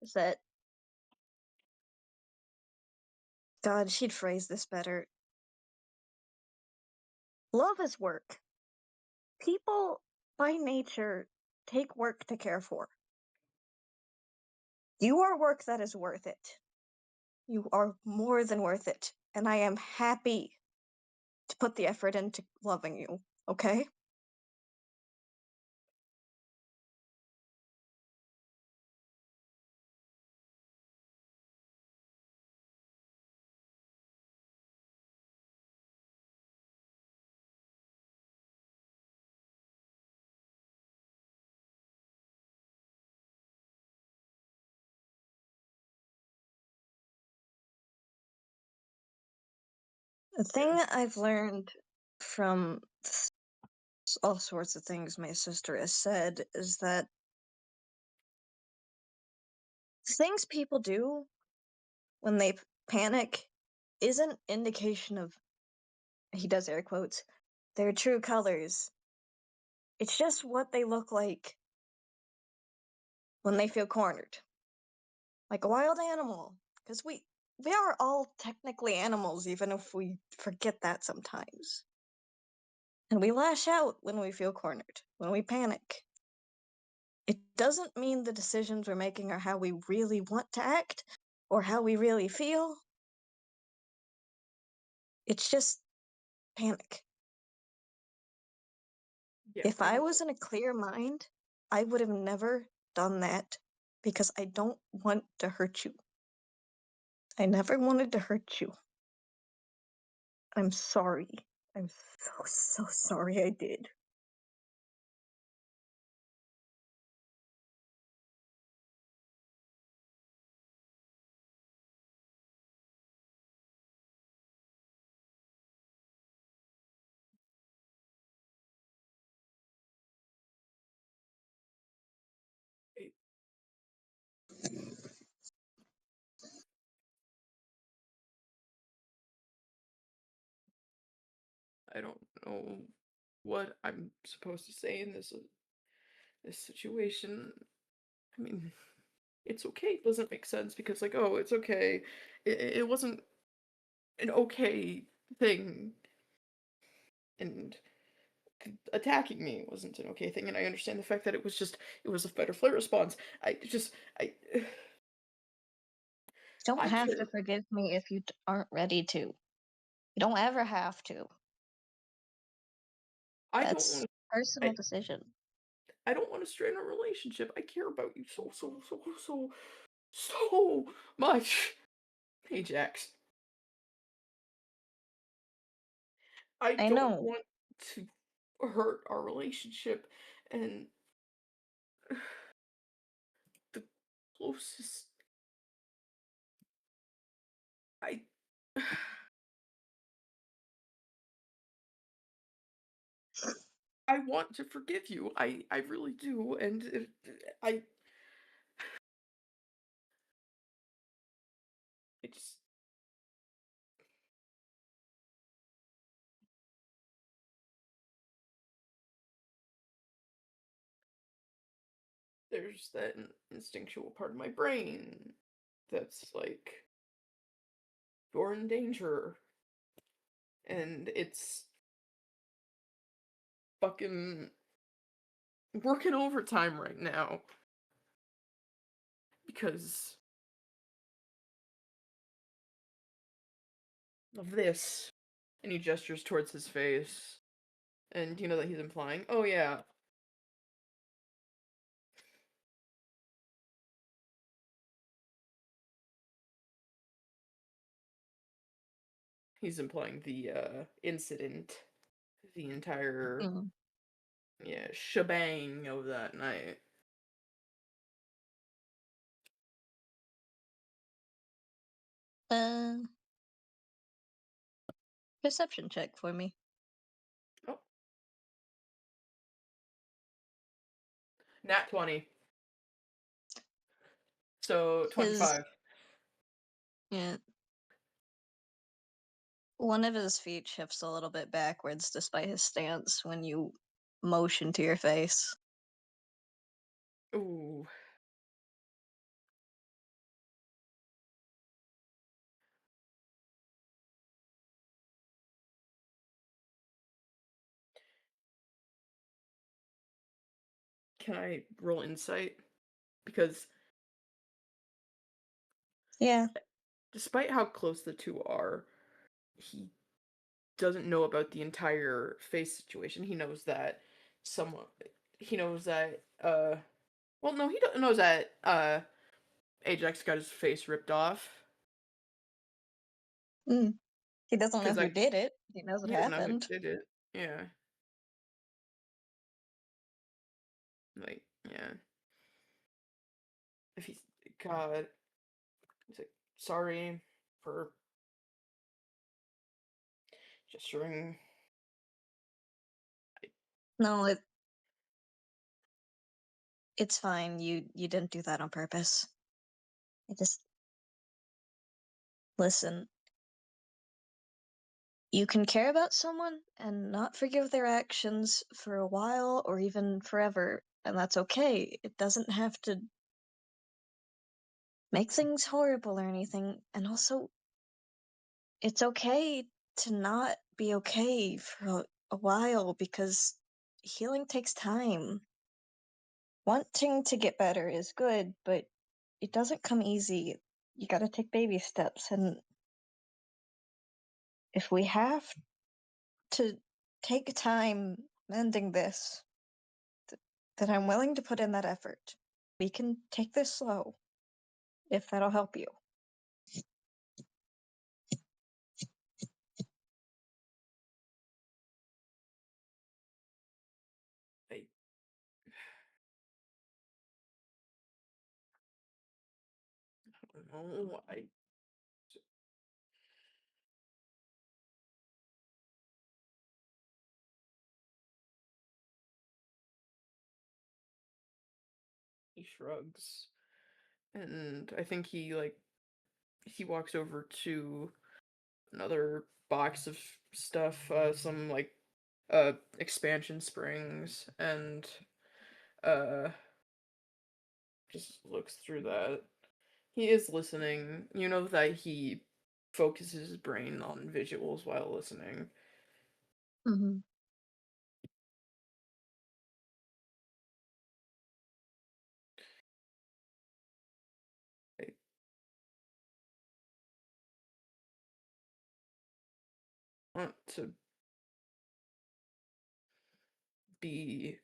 is that, God, she'd phrase this better. Love is work. People, by nature, take work to care for. You are work that is worth it. You are more than worth it. And I am happy to put the effort into loving you, okay? The thing Yeah, I've learned from all sorts of things my sister has said is that things people do when they panic isn't indication of, he does air quotes, their true colors. It's just what they look like when they feel cornered. Like a wild animal. Because we are all technically animals, even if we forget that sometimes. And we lash out when we feel cornered, when we panic. It doesn't mean the decisions we're making are how we really want to act or how we really feel. It's just panic. yeah, If I I know. was in a clear mind, I would have never done that because I don't want to hurt you. I never wanted to hurt you. I'm sorry. I'm so sorry I did. I I don't know what I'm supposed to say in this situation. I mean, it's okay. It doesn't make sense because, like, oh, it's okay. It wasn't an okay thing, and attacking me wasn't an okay thing. And I understand the fact that it was a fight or flight response. I You don't I have to care. forgive me if you aren't ready to. You don't ever have to. I don't That's want. a personal I decision. I don't want to strain our relationship. I care about you so much, Ajax. I I don't know. want to hurt our relationship, and the closest I I want to forgive you. I really do, and I I just there's that instinctual part of my brain that's like, you're in danger, and it's fucking working overtime right now because of this. And he gestures towards his face, and you know that he's implying, oh yeah, he's implying the incident, the entire, Mm. yeah, shebang of that night. Uh, Perception check for me. Oh, nat 20. So His 25. yeah, one of his feet shifts a little bit backwards despite his stance when you motion to your face. Ooh. Can I roll insight? Because Yeah. despite how close the two are, he doesn't know about the entire face situation. He knows that someone he knows that well no, knows that Ajax got his face ripped off Mm. He doesn't know cuz who like did it. He knows what he doesn't know who happened. did it. Yeah. Like yeah. If he's God, he's like sorry for gesturing. No, it's fine. You didn't do that on purpose. I just listen. You can care about someone and not forgive their actions for a while or even forever, and that's okay. It doesn't have to make things horrible or anything. And also, it's okay to not be okay for a while because healing takes time. Wanting to get better is good, but it doesn't come easy. You gotta take baby steps, and if we have to take time mending this, then I'm willing to put in that effort. We can take this slow, if that'll help you. I don't know. He shrugs. And I think he walks over to another box of stuff, some expansion springs, and uh just looks through that. He is listening. You know that he focuses his brain on visuals while listening. Mm-hmm. I want to be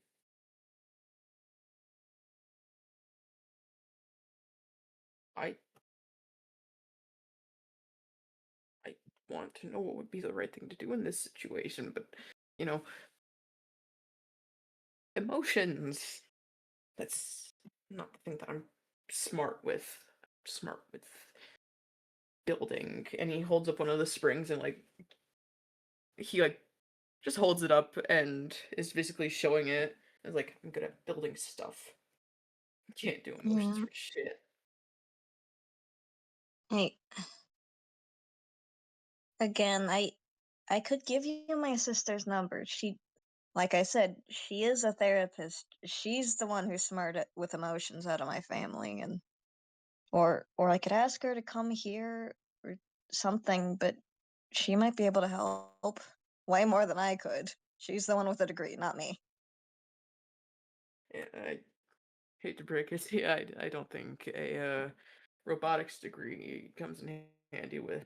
I I want to know what would be the right thing to do in this situation, but you know, emotions. That's not the thing that I'm smart with. Smart with building. And he holds up one of the springs and he just holds it up and is basically showing it as like, I'm good at building stuff. Can't do emotions Yeah. for shit. Hey, again, I could give you my sister's number. She like I said, she is a therapist. She's the one who's smart with emotions out of my family, and or I could ask her to come here or something, but she might be able to help way more than I could. She's the one with the degree, not me. Yeah, I hate to break it to you, I don't think a robotics degree comes in handy with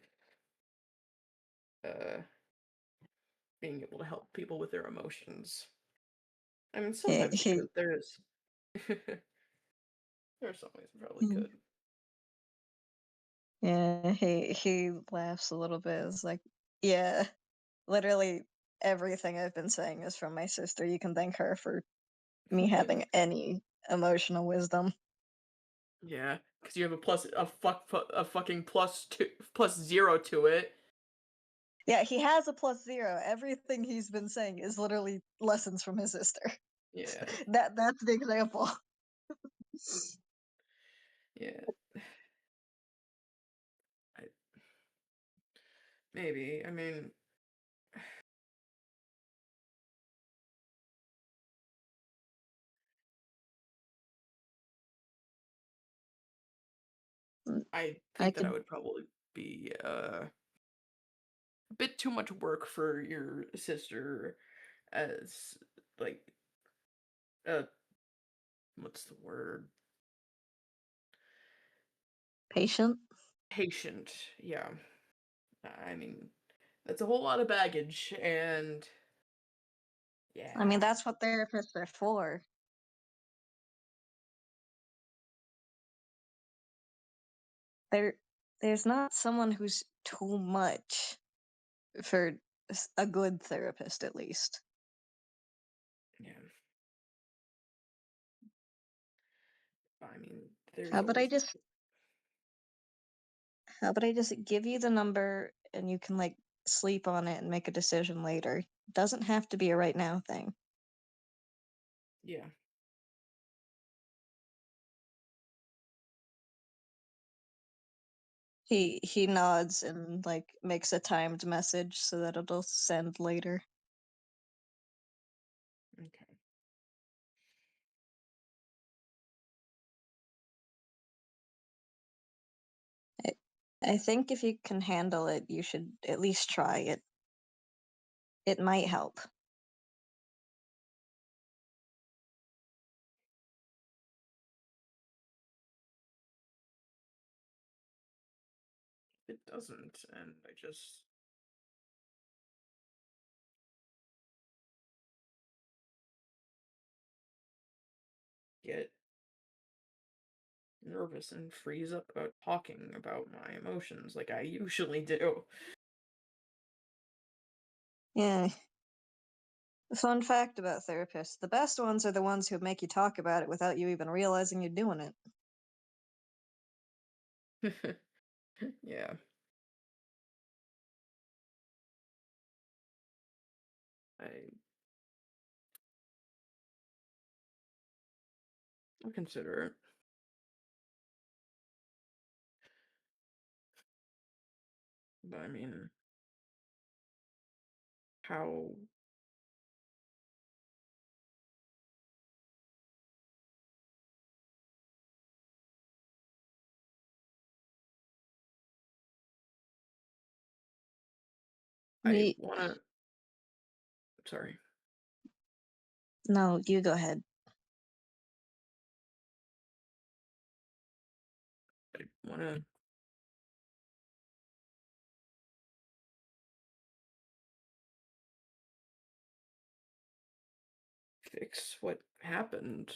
uh being able to help people with their emotions. I mean, He, sometimes it he, could. There is there are some ways it probably mm, could. yeah, he laughs a little bit. It's like, yeah, literally everything I've been saying is from my sister. You can thank her for me having any emotional wisdom. Yeah, because you have a fucking plus zero to it. Yeah, he has a plus zero. Everything he's been saying is literally lessons from his sister. Yeah, That's the example. yeah. I, maybe. I mean, I I think that I could would probably be a bit too much work for your sister as like uh what's the word? patient. Patient. Yeah. I mean, that's a whole lot of baggage and I mean, yeah. that's what therapists are for. There, there's not someone who's too much for a good therapist, at least. Yeah. I mean, there's How about I always just, how about I just give you the number and you can like sleep on it and make a decision later. Doesn't have to be a right now thing. yeah. He nods and like makes a timed message so that it'll send later. Okay. I, I think if you can handle it, you should at least try it. It might help. It doesn't and I just get nervous and freeze up about talking about my emotions like I usually do. Yeah. Fun fact about therapists, the best ones are the ones who make you talk about it without you even realizing you're doing it. Yeah. I I'll consider it. But I mean, how I We, wanna sorry. no, you go ahead. I wanna fix what happened,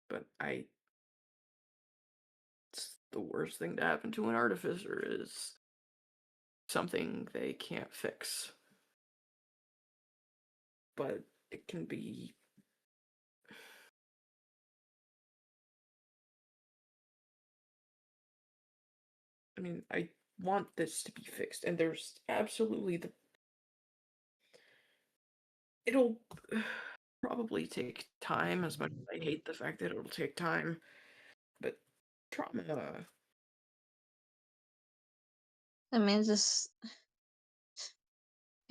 but I it's the worst thing to happen to an artificer is something they can't fix. But it can be I mean, I want this to be fixed, and there's absolutely the it'll probably take time as much as I hate the fact that it'll take time, but trauma I mean, just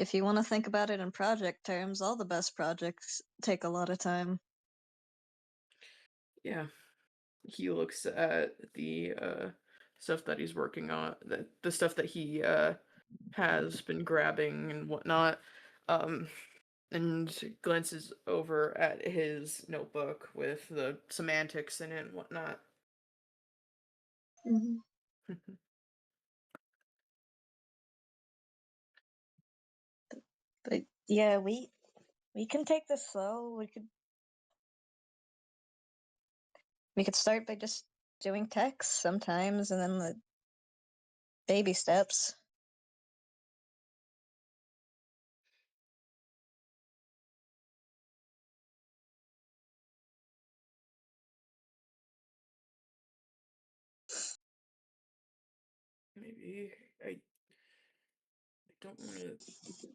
If you want to think about it in project terms, all the best projects take a lot of time. Yeah. He looks at the stuff that he's working on, the stuff that he has been grabbing and whatnot, um, and glances over at his notebook with the semantics in it and whatnot. Mm-hmm. But yeah, we can take this slow. We could start by just doing text sometimes, and then the baby steps. Maybe I don't want to.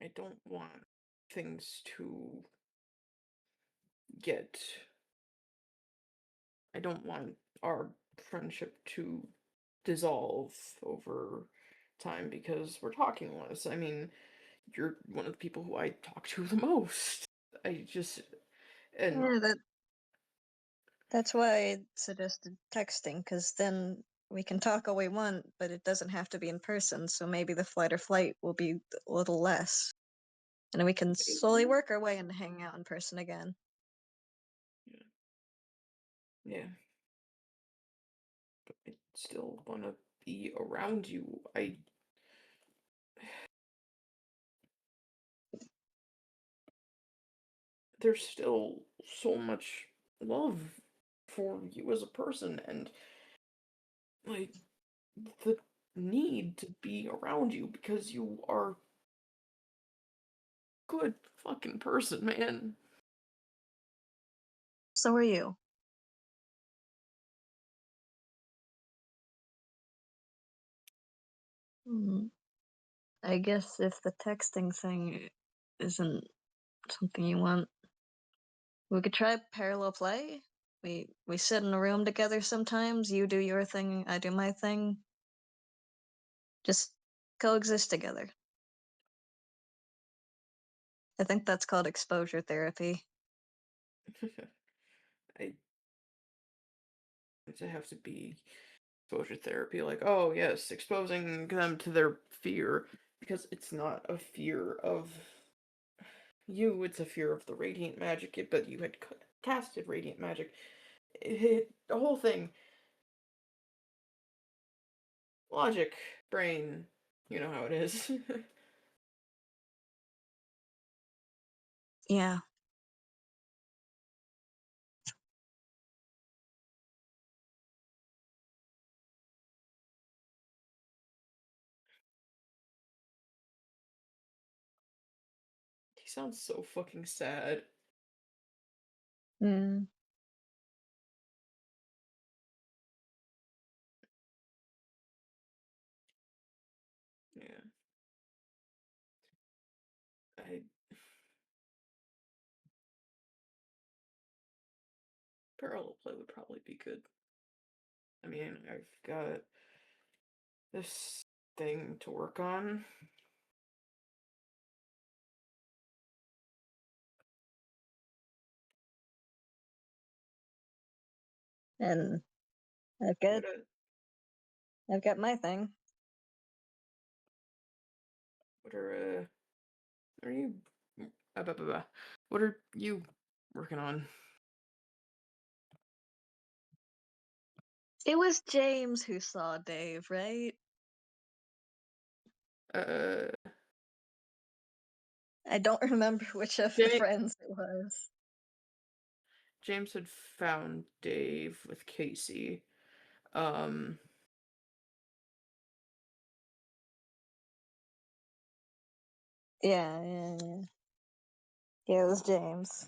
I don't want things to get. I don't want our friendship to dissolve over time because we're talking less. I mean, you're one of the people who I talk to the most. I just and Yeah, that's why I suggested texting, because then we can talk all we want, but it doesn't have to be in person. So maybe the flight or flight will be a little less, and then we can slowly yeah, work our way into hanging out in person again. yeah, but I still want to be around you. There's still so much love for you as a person and like the need to be around you because you are good fucking person, man. So are you. Hmm. I guess if the texting thing isn't something you want, we could try parallel play. We sit in a room together sometimes. You do your thing, I do my thing. Just coexist together. I think that's called exposure therapy. I to have to be exposure therapy, like, oh yes, exposing them to their fear, because it's not a fear of you, it's a fear of the radiant magic, but you had casted radiant magic. The whole thing, logic, brain, you know how it is. Yeah. He sounds so fucking sad. Mm. Yeah. I Parallel play would probably be good. I mean, I've got this thing to work on. And I've got What a, I've got my thing. what are you, blah, blah, blah. What are you working on? It was James who saw Dave, right? Uh, I don't remember which of the Ja- friends it was. James had found Dave with Casey. Um, Yeah. Yeah, it was James.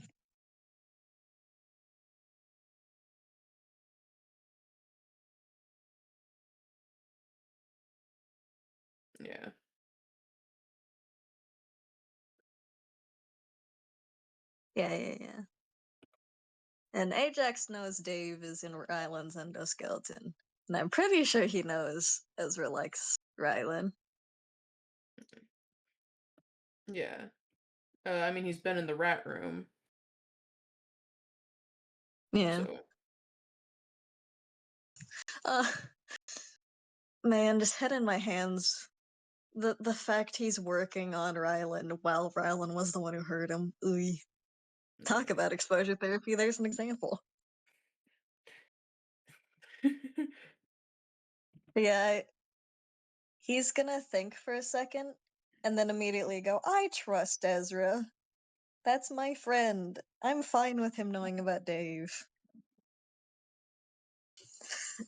yeah, Yeah. And Ajax knows Dave is in Ryland's endoskeleton. And I'm pretty sure he knows Ezra likes Rylan. Yeah. I mean, he's been in the rat room, Yeah. so Uh, man, just head in my hands. The fact he's working on Rylan while Rylan was the one who hurt him. Ooh. Talk yeah. about exposure therapy. There's an example. But yeah, he's gonna think for a second and then immediately go, I trust Ezra. That's my friend. I'm fine with him knowing about Dave.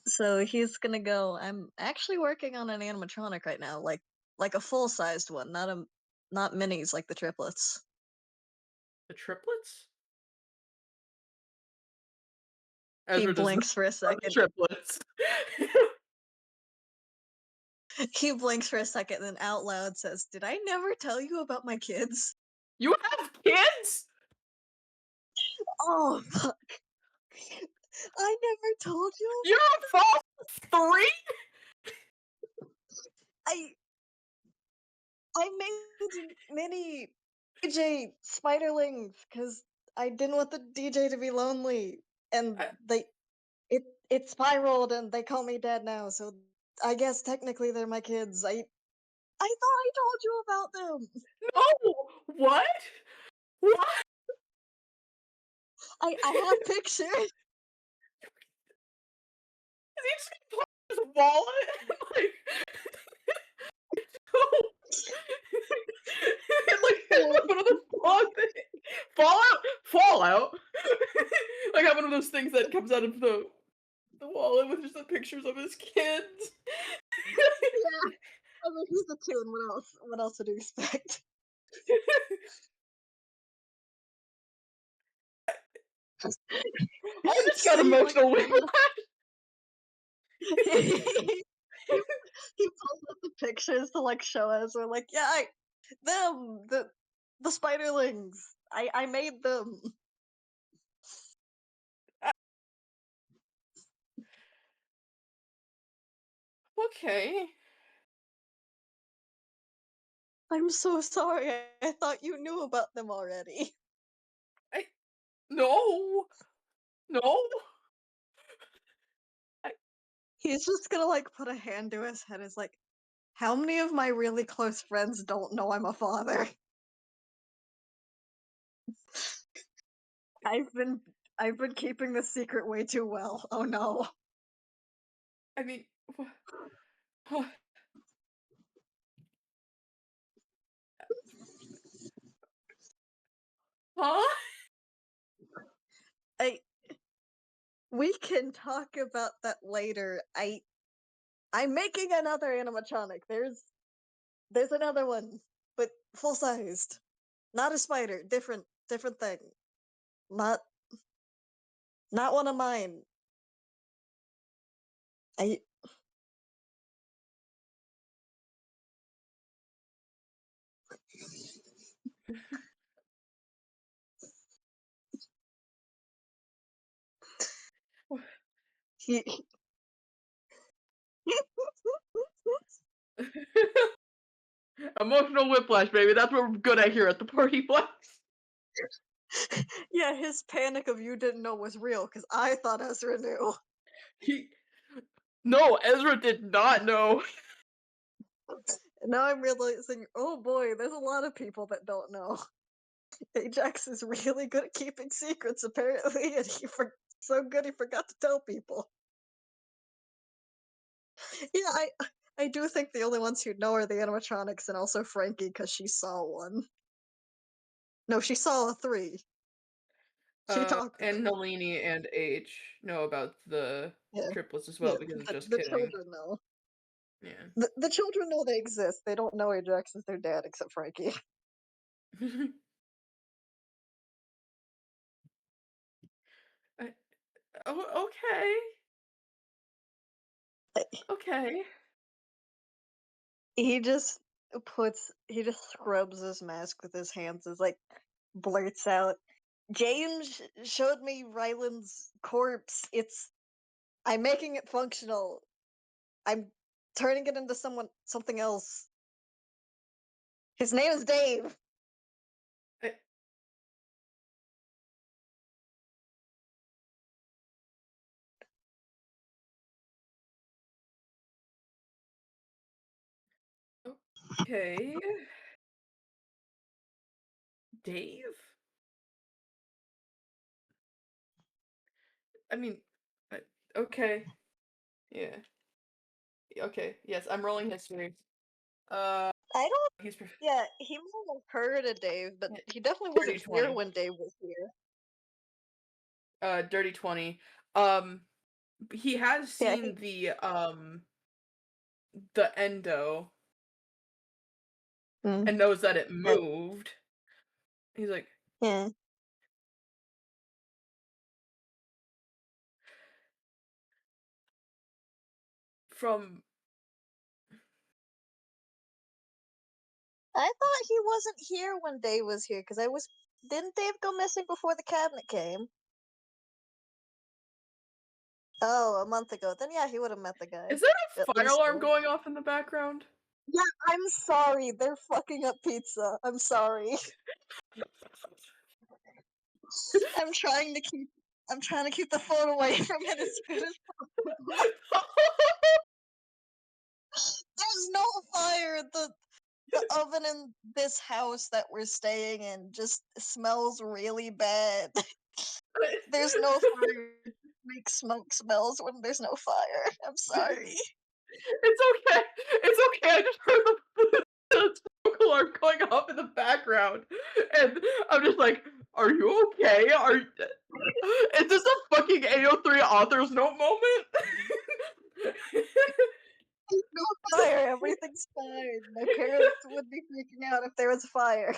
So he's gonna go, I'm actually working on an animatronic right now, like a full-sized one, not minis like the triplets. The triplets? He Ezra does not blinks for a have the second. triplets. He blinks for a second and then out loud says, Did I never tell you about my kids? You have kids? Oh, fuck. I never told you? You're a false 3? I I made mini DJ spiderlings because I didn't want the DJ to be lonely, and I it spiraled, and they call me dad now. So I guess technically they're my kids. I thought I told you about them. No! What? What? I have pictures. Is he just gonna pull his wallet? Like, no. And like one of those long things. Fallout. Like have one of those things that comes out of the wallet with just the pictures of his kids. Yeah, I mean he's the two, and what else? What else would you expect? I just got So he like emotional with pulls up, he, he pulls up the pictures to like show us. We're like, yeah, them the spiderlings. I made them. Okay. I'm so sorry. I thought you knew about them already. I no. No. I He's just gonna like put a hand to his head. Is like, how many of my really close friends don't know I'm a father? I've been I've been keeping this secret way too well. Oh no. I mean huh? I We can talk about that later. I'm making another animatronic. There's another one, but full sized. Not a spider. Different thing. Not not one of mine. I he Emotional whiplash, baby. That's what we're good at here at the PartyPlex. yeah, his panic of you didn't know was real because I thought Ezra knew. He No, Ezra did not know. Now I'm realizing, oh boy, there's a lot of people that don't know. Ajax is really good at keeping secrets, apparently, and so good he forgot to tell people. Yeah, I do think the only ones who know are the animatronics and also Frankie because she saw one. No, she saw a three. She talked to And them. Nalini and H know about the Yeah, triplets as well yeah. because of The, just the kidding. children know. Yeah. The children know they exist. They don't know Ajax is their dad, except Frankie. I, oh, okay. Okay. He just scrubs his mask with his hands. Is like blurts out. James showed me Ryland's corpse. I'm making it functional. I'm turning it into something else. His name is Dave. I- Okay. Dave? I mean, I, okay. Yeah. Okay. Yes, I'm rolling history. Uh, I don't. he's Yeah, he might have heard of Dave, but he definitely dirty wasn't here 20. when Dave was here. Dirty 20. Um, he has Yeah, seen the endo mm, and knows that it uh, moved. He's like, yeah. from I thought he wasn't here when Dave was here because I was. Didn't Dave go missing before the cabinet came? Oh, a month ago. Then yeah, he would have met the guy. is there a At fire least. alarm going off in the background? Yeah, I'm sorry. They're fucking up pizza. I'm sorry. I'm trying to keep. I'm trying to keep the phone away from it as soon as possible. There's no fire. The oven in this house that we're staying in just smells really bad. There's no fire. Make smoke smells when there's no fire. I'm sorry. It's okay. It's okay. I just heard the smoke alarm going off in the background, and I'm just like, "Are you okay? Is this a fucking AO3 author's note moment?" No fire. Everything's fine. My parents would be freaking out if there was a fire.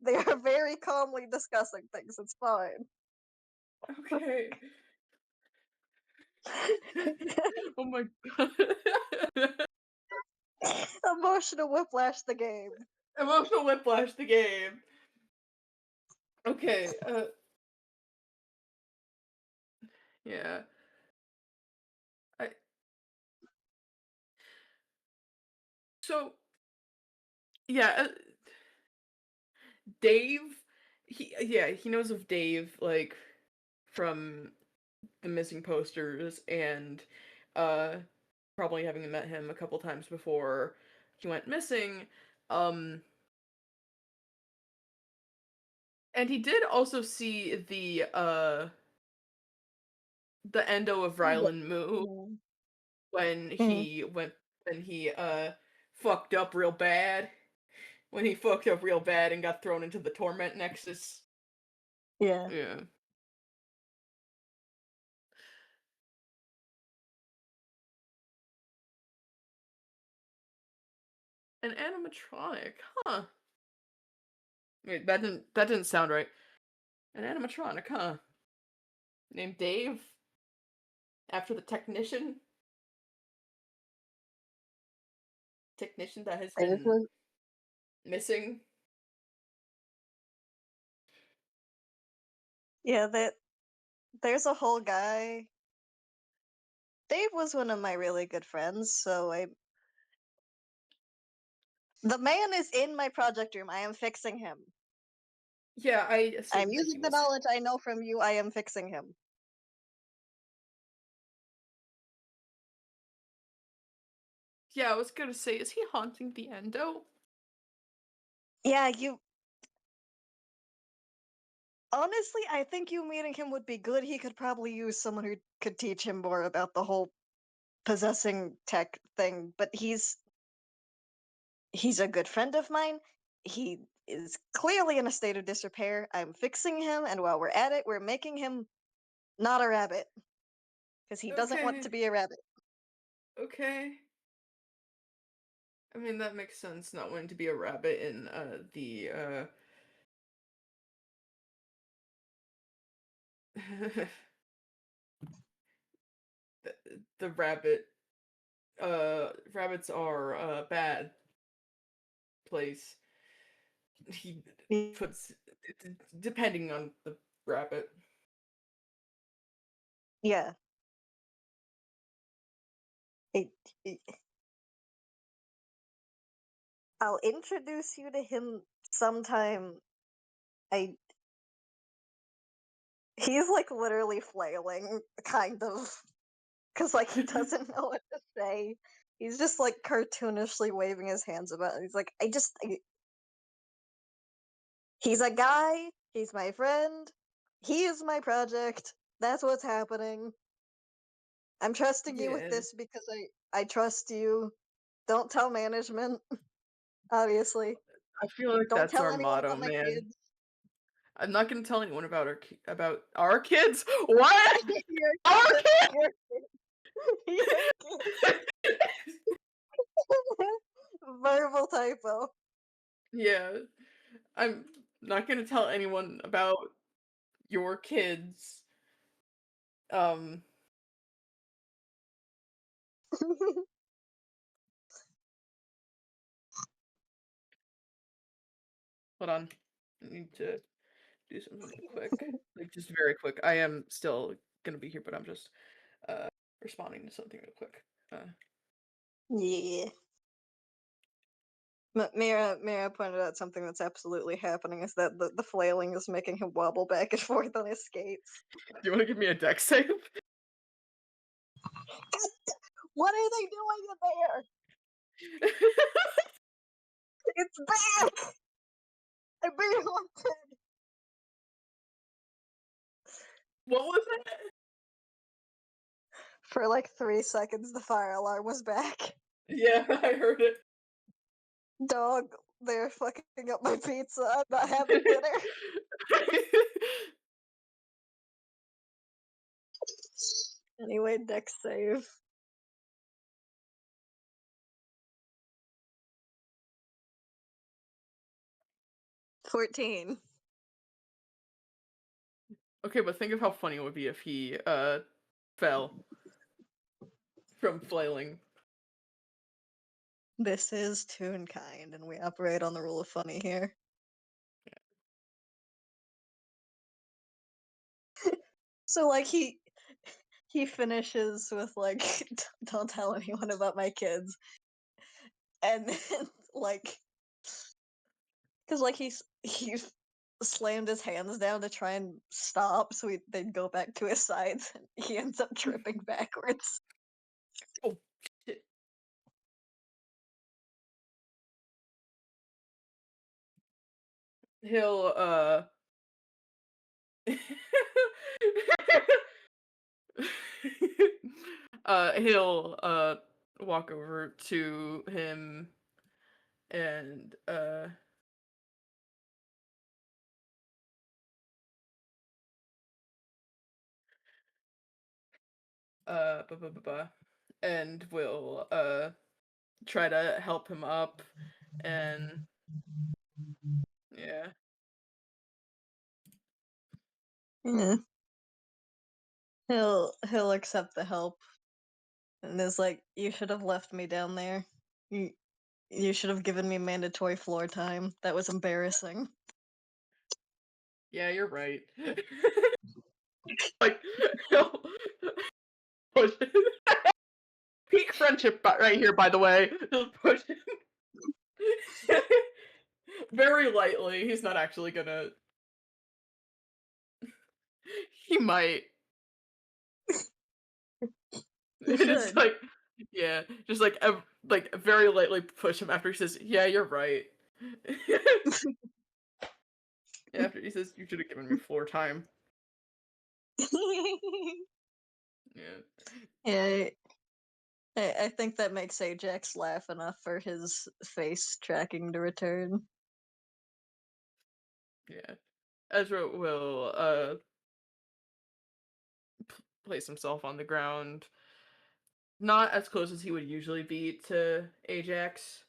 They are very calmly discussing things. It's fine. Okay. Oh my god. Emotional whiplash the game. Emotional whiplash the game. Okay. Yeah. I so yeah. Dave. He knows of Dave like from the missing posters and uh probably having met him a couple times before he went missing. Um and he did also see the endo of Rylan move Mm. when Mm. he fucked up real bad. When he fucked up real bad and got thrown into the torment nexus. Yeah. Yeah. An animatronic, huh? Wait, that didn't sound right. An animatronic, huh? Named Dave after the technician that has I just been was. missing. Yeah. There's a whole guy. Dave was one of my really good friends, so I. The man is in my project room. I am fixing him. Yeah, I I'm assumed that he using the was. knowledge I know from you. I am fixing him. Yeah, I was gonna say, is he haunting the endo? Yeah, you. Honestly, I think you meeting him would be good. He could probably use someone who could teach him more about the whole possessing tech thing. But he's a good friend of mine. He is clearly in a state of disrepair. I'm fixing him, and while we're at it, we're making him not a rabbit because he doesn't want to Okay, be a rabbit. okay. I mean, that makes sense, not wanting to be a rabbit in the rabbit rabbits are a bad place. He puts depending on the rabbit. Yeah. It, I'll introduce you to him sometime. I He's like literally flailing, kind of, because like he doesn't know what to say. He's just like cartoonishly waving his hands about. He's like, he's a guy. He's my friend. He is my project. That's what's happening. I'm trusting you with Yeah, this because I trust you. Don't tell management, obviously. I feel like Don't that's tell our anyone motto, about my man. kids. I'm not gonna tell anyone about our kids. What? Your Our kid, kids? your kid, your kid. Verbal typo. Yeah, I'm not gonna tell anyone about your kids. Um, hold on. I need to do something real quick. Like just very quick. I am still gonna be here, but I'm just uh responding to something real quick. Yeah. Mira pointed out something that's absolutely happening is that the flailing is making him wobble back and forth on his skates. Do you wanna give me a deck save? What are they doing in there? It's back! I'm being haunted! What was it? For like 3 seconds, the fire alarm was back. Yeah, I heard it. Dog, they're fucking up my pizza. I'm not having dinner. Anyway, deck save. $14. Okay, but think of how funny it would be if he fell from flailing. This is Toon Kind, and we operate on the rule of funny here. So like he finishes with like don't tell anyone about my kids, and then like because like he slammed his hands down to try and stop, so they'd go back to his sides, and he ends up tripping backwards. Oh shit. He'll he'll walk over to him and blah, blah, blah, blah, and will try to help him up and yeah. Yeah. He'll accept the help and is like, "You should have left me down there. You you should have given me mandatory floor time. That was embarrassing." Yeah, you're right. Like he'll push peak friendship right here, by the way. He'll push him very lightly. He's not actually gonna. He might. He It's should. like, yeah, just like very lightly push him after he says, "Yeah, you're right." After he says, "You should have given me floor time." Yeah, Yeah, I think that makes Ajax laugh enough for his face tracking to return. yeah. Ezra will place himself on the ground, not as close as he would usually be to Ajax,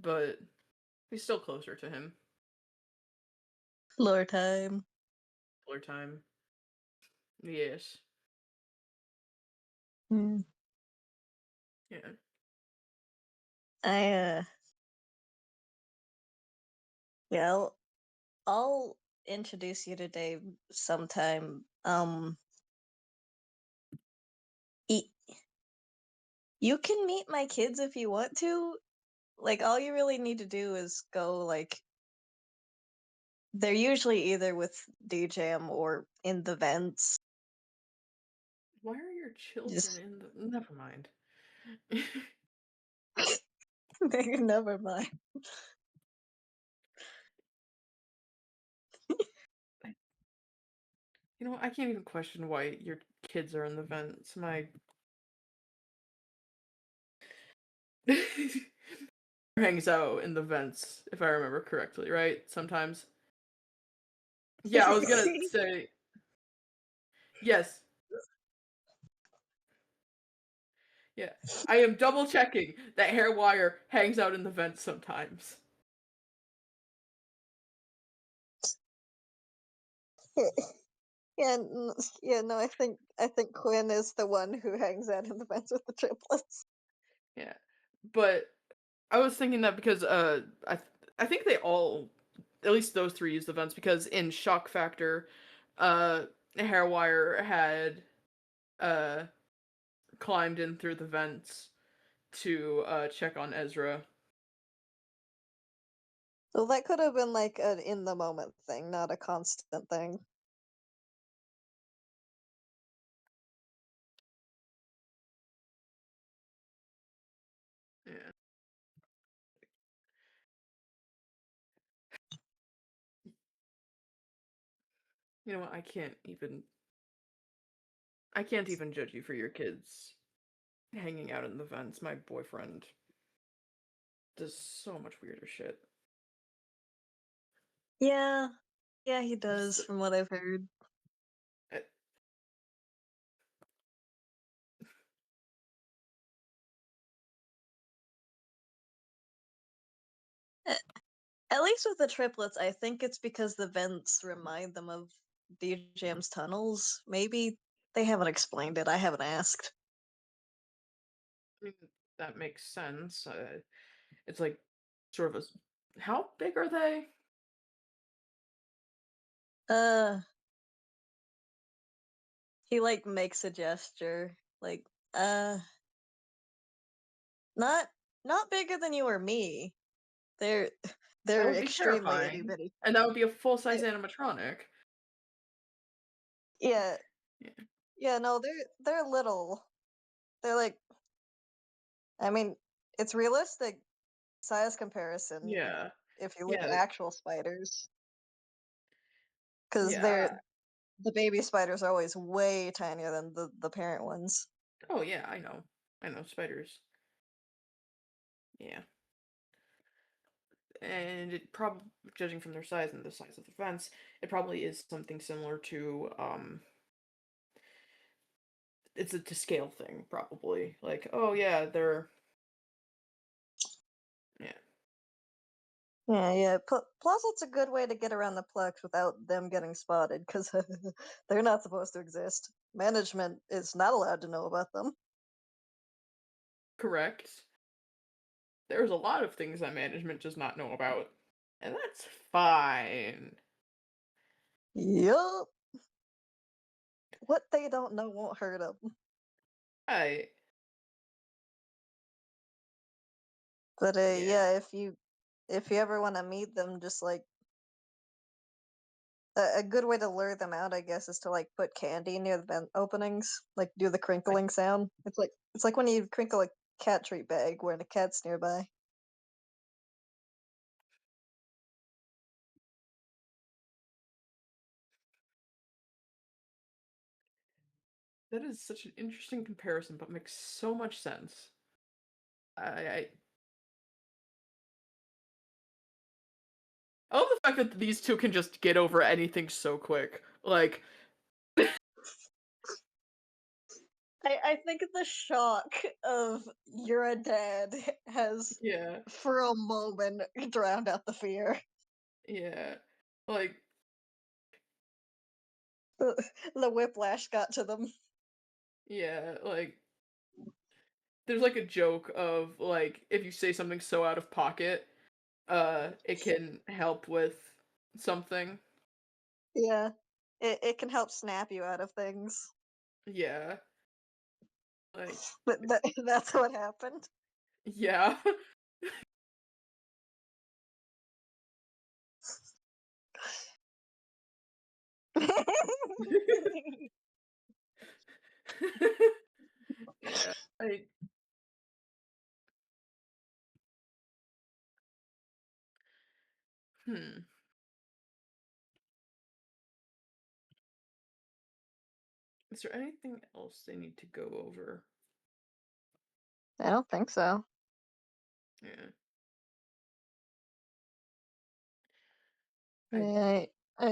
but he's still closer to him. Floor time. Floor time. Yes. Hmm. Yeah. I yeah, I'll introduce you to Dave sometime. Y- you can meet my kids if you want to. like all you really need to do is go like they're usually either with DJM or in the vents. Why are your children Just in the never mind. never mind. You know, I can't even question why your kids are in the vents. My hangs out in the vents, if I remember correctly, right? Sometimes. Yeah, I was gonna say yes. Yeah. I am double checking that hair wire hangs out in the vents sometimes. Yeah, yeah, no, I think Quinn is the one who hangs out in the vents with the triplets. Yeah. But I was thinking that because I think they all, at least those three, use the vents because in Shock Factor, Hairwire had uh climbed in through the vents to check on Ezra. So that could have been like an in the moment thing, not a constant thing. Yeah. You know what? I can't even judge you for your kids hanging out in the vents. My boyfriend does so much weirder shit. Yeah, yeah, he He's does, from what I've heard. uh, Eh, At least with the triplets, I think it's because the vents remind them of DJM's tunnels. Maybe they haven't explained it. I haven't asked. I mean, that makes sense. It's like sort of how big are they? Uh, he like makes a gesture, like, uh, not not bigger than you or me. They're That they're would be extremely itty terrifying, bitty. and that would be a full size Eh, animatronic. Yeah, Yeah. yeah, no, they're little. They're like, I mean, it's realistic size comparison Yeah. if you look Yeah. at actual spiders, because Yeah. the baby spiders are always way tinier than the parent ones. Oh yeah, I know. I know spiders. Yeah. And it probably, judging from their size and the size of the fence, it probably is something similar to it's a to scale thing probably. Like, oh yeah, they're yeah. Yeah, yeah. Plus, it's a good way to get around the Plex without them getting spotted, because they're not supposed to exist. Management is not allowed to know about them. Correct. There's a lot of things that management does not know about. And that's fine. Yup. What they don't know won't hurt them. I But yeah. yeah, if you ever want to meet them, just like a good way to lure them out, I guess, is to like put candy near the vent openings, like do the I, crinkling sound. It's like when you crinkle a cat treat bag when a cat's nearby. that is such an interesting comparison, but makes so much sense. I I love the fact that these two can just get over anything so quick. Like, I think the shock of you're a dad has, yeah, for a moment, drowned out the fear. yeah. Like, The whiplash got to them. yeah, like there's like a joke of like if you say something so out of pocket, it can help with something. Yeah. It can help snap you out of things. Yeah. Like, But that's what happened. yeah. I hmm. Is there anything else they need to go over? I don't think so. Yeah. I Yeah,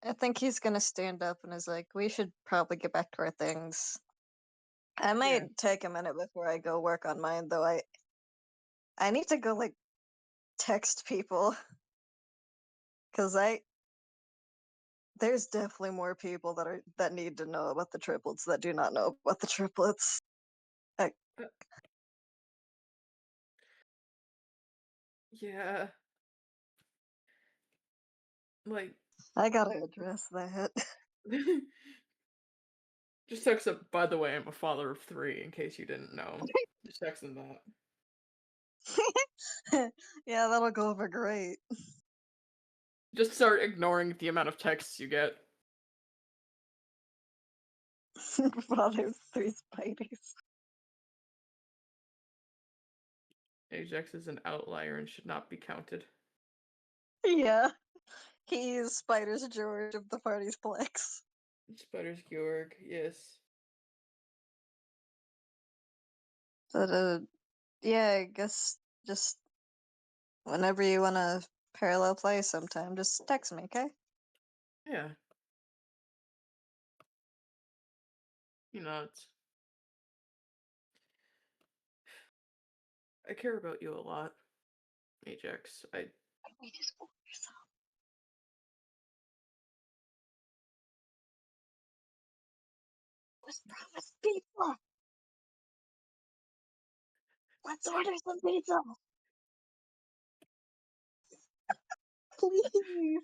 I think he's gonna stand up and is like, we should probably get back to our things. I yeah. might take a minute before I go work on mine, though. I need to go like text people because I there's definitely more people that need to know about the triplets that do not know about the triplets. I Uh, yeah. Like I gotta address that. just text them, by the way, I'm a father of 3 in case you didn't know. Just text them that. Yeah, that'll go over great. Just start ignoring the amount of texts you get. Father of 3 Spideys. Ajax is an outlier and should not be counted. Yeah, he's Spider's George of the party's Plex. Spider's Georg, yes. But yeah, I guess just whenever you wanna parallel play sometime, just text me, okay? Yeah. It's I care about you a lot, Ajax. We just want yourself. Let's promise pizza. Let's order some pizza, please.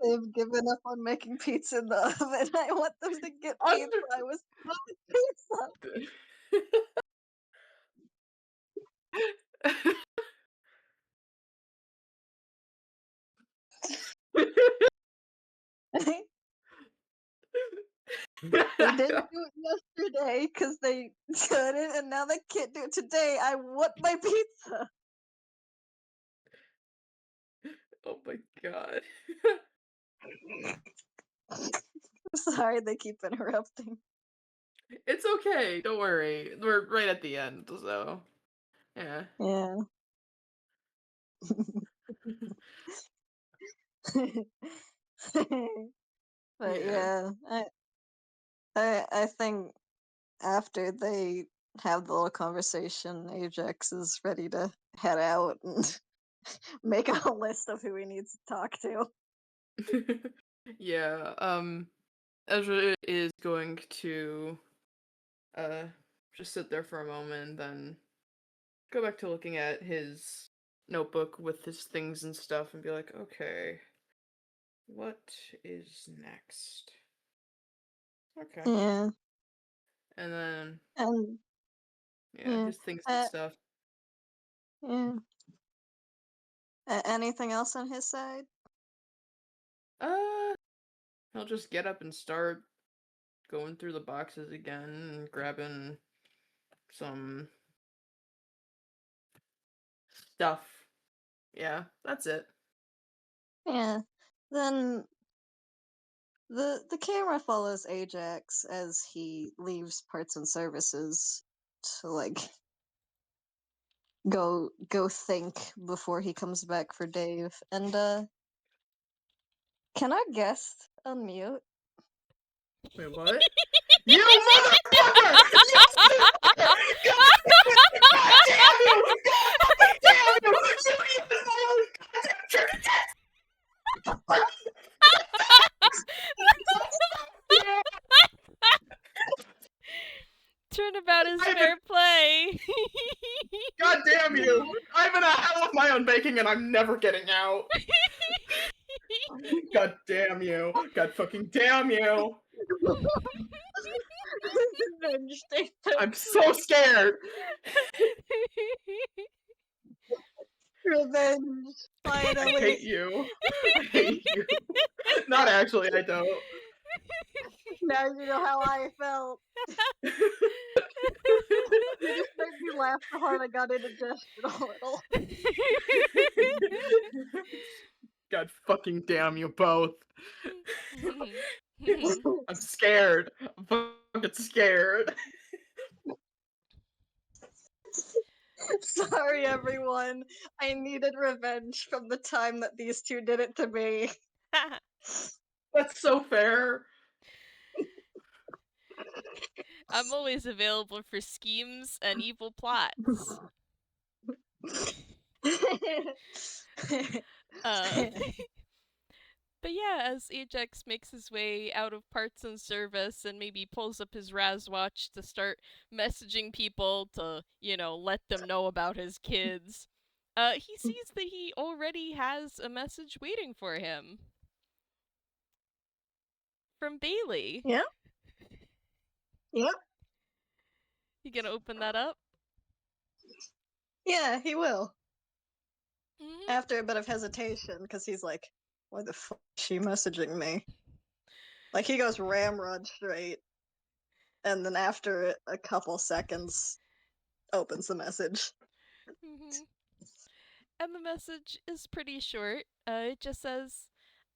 They've given up on making pizza in the oven. I want them to get pizza. Under I was promised pizza. They didn't do it yesterday because they couldn't, and now they can't do it today. I want my pizza. Oh my god. Sorry, they keep interrupting. It's okay, don't worry. We're right at the end, so yeah. Yeah. But Yeah. yeah, I think after they have the little conversation, Ajax is ready to head out and make a list of who he needs to talk to. Yeah, Ezra is going to uh just sit there for a moment, then go back to looking at his notebook with his things and stuff and be like, okay, what is next? Okay. Yeah, And then and yeah, yeah, his things and uh, stuff. yeah. Anything else on his side? Uh he'll just get up and start going through the boxes again and grabbing some stuff. Yeah, that's it. Yeah. Then the camera follows Ajax as he leaves parts and services to like go think before he comes back for Dave. And can our guest unmute? Wait, what? You motherfucker! You motherfucker! God damn you! God fucking damn you! You even my own goddamn Turnabout is I've fair play. God damn you! I'm in a hell of my own making and I'm never getting out. God damn you! God fucking damn you! Revenge Day. I'm so scared. Revenge. I Finally. hate you. I hate you. Not actually, I don't. Now you know how I felt. You just made me laugh so hard I got indigestion a little. God fucking damn you both. I'm scared. I'm fucking scared. Sorry, everyone. I needed revenge from the time that these two did it to me. That's so fair. I'm always available for schemes and evil plots. Uh, but yeah, as Ajax makes his way out of parts and service and maybe pulls up his Raz watch to start messaging people to, let them know about his kids, he sees that he already has a message waiting for him from Bailey. Yep. Yep. You gonna open that up? Yeah, he will. Mm-hmm. After a bit of hesitation, because he's like, why the fuck is she messaging me? Like, he goes ramrod straight, and then after a couple seconds, opens the message. Mm-hmm. And the message is pretty short. It just says,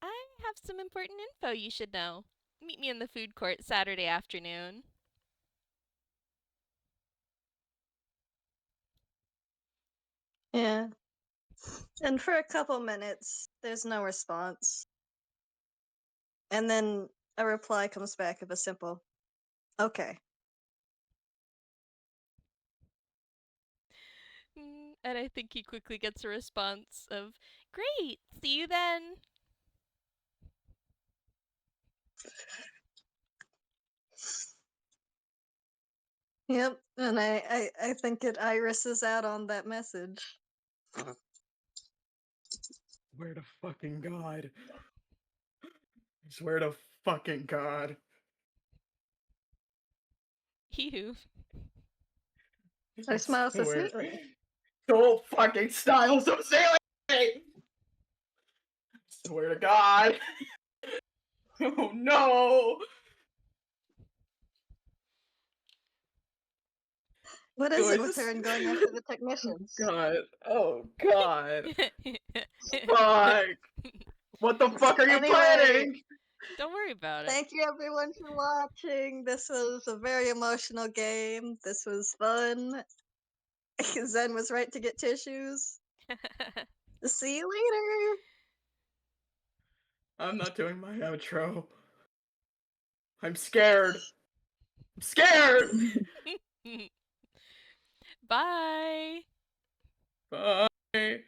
I have some important info you should know. Meet me in the food court Saturday afternoon. Yeah. And for a couple minutes, there's no response. And then a reply comes back of a simple, okay. And I think he quickly gets a response of, great, see you then. Yep, and I think it irises out on that message. Swear to fucking God. I swear to fucking God. I Ew. smile so Swear. sweetly. Don't fucking style so silly! Swear to God. Oh no! What is it Guys, with her and going after the technicians? God. Oh God. Fuck. What the fuck are you Anyway, planning? Don't worry about it. Thank you everyone for watching. This was a very emotional game. This was fun. Zen was right to get tissues. See you later. I'm not doing my outro. I'm scared. I'm scared! Bye. Bye. Bye.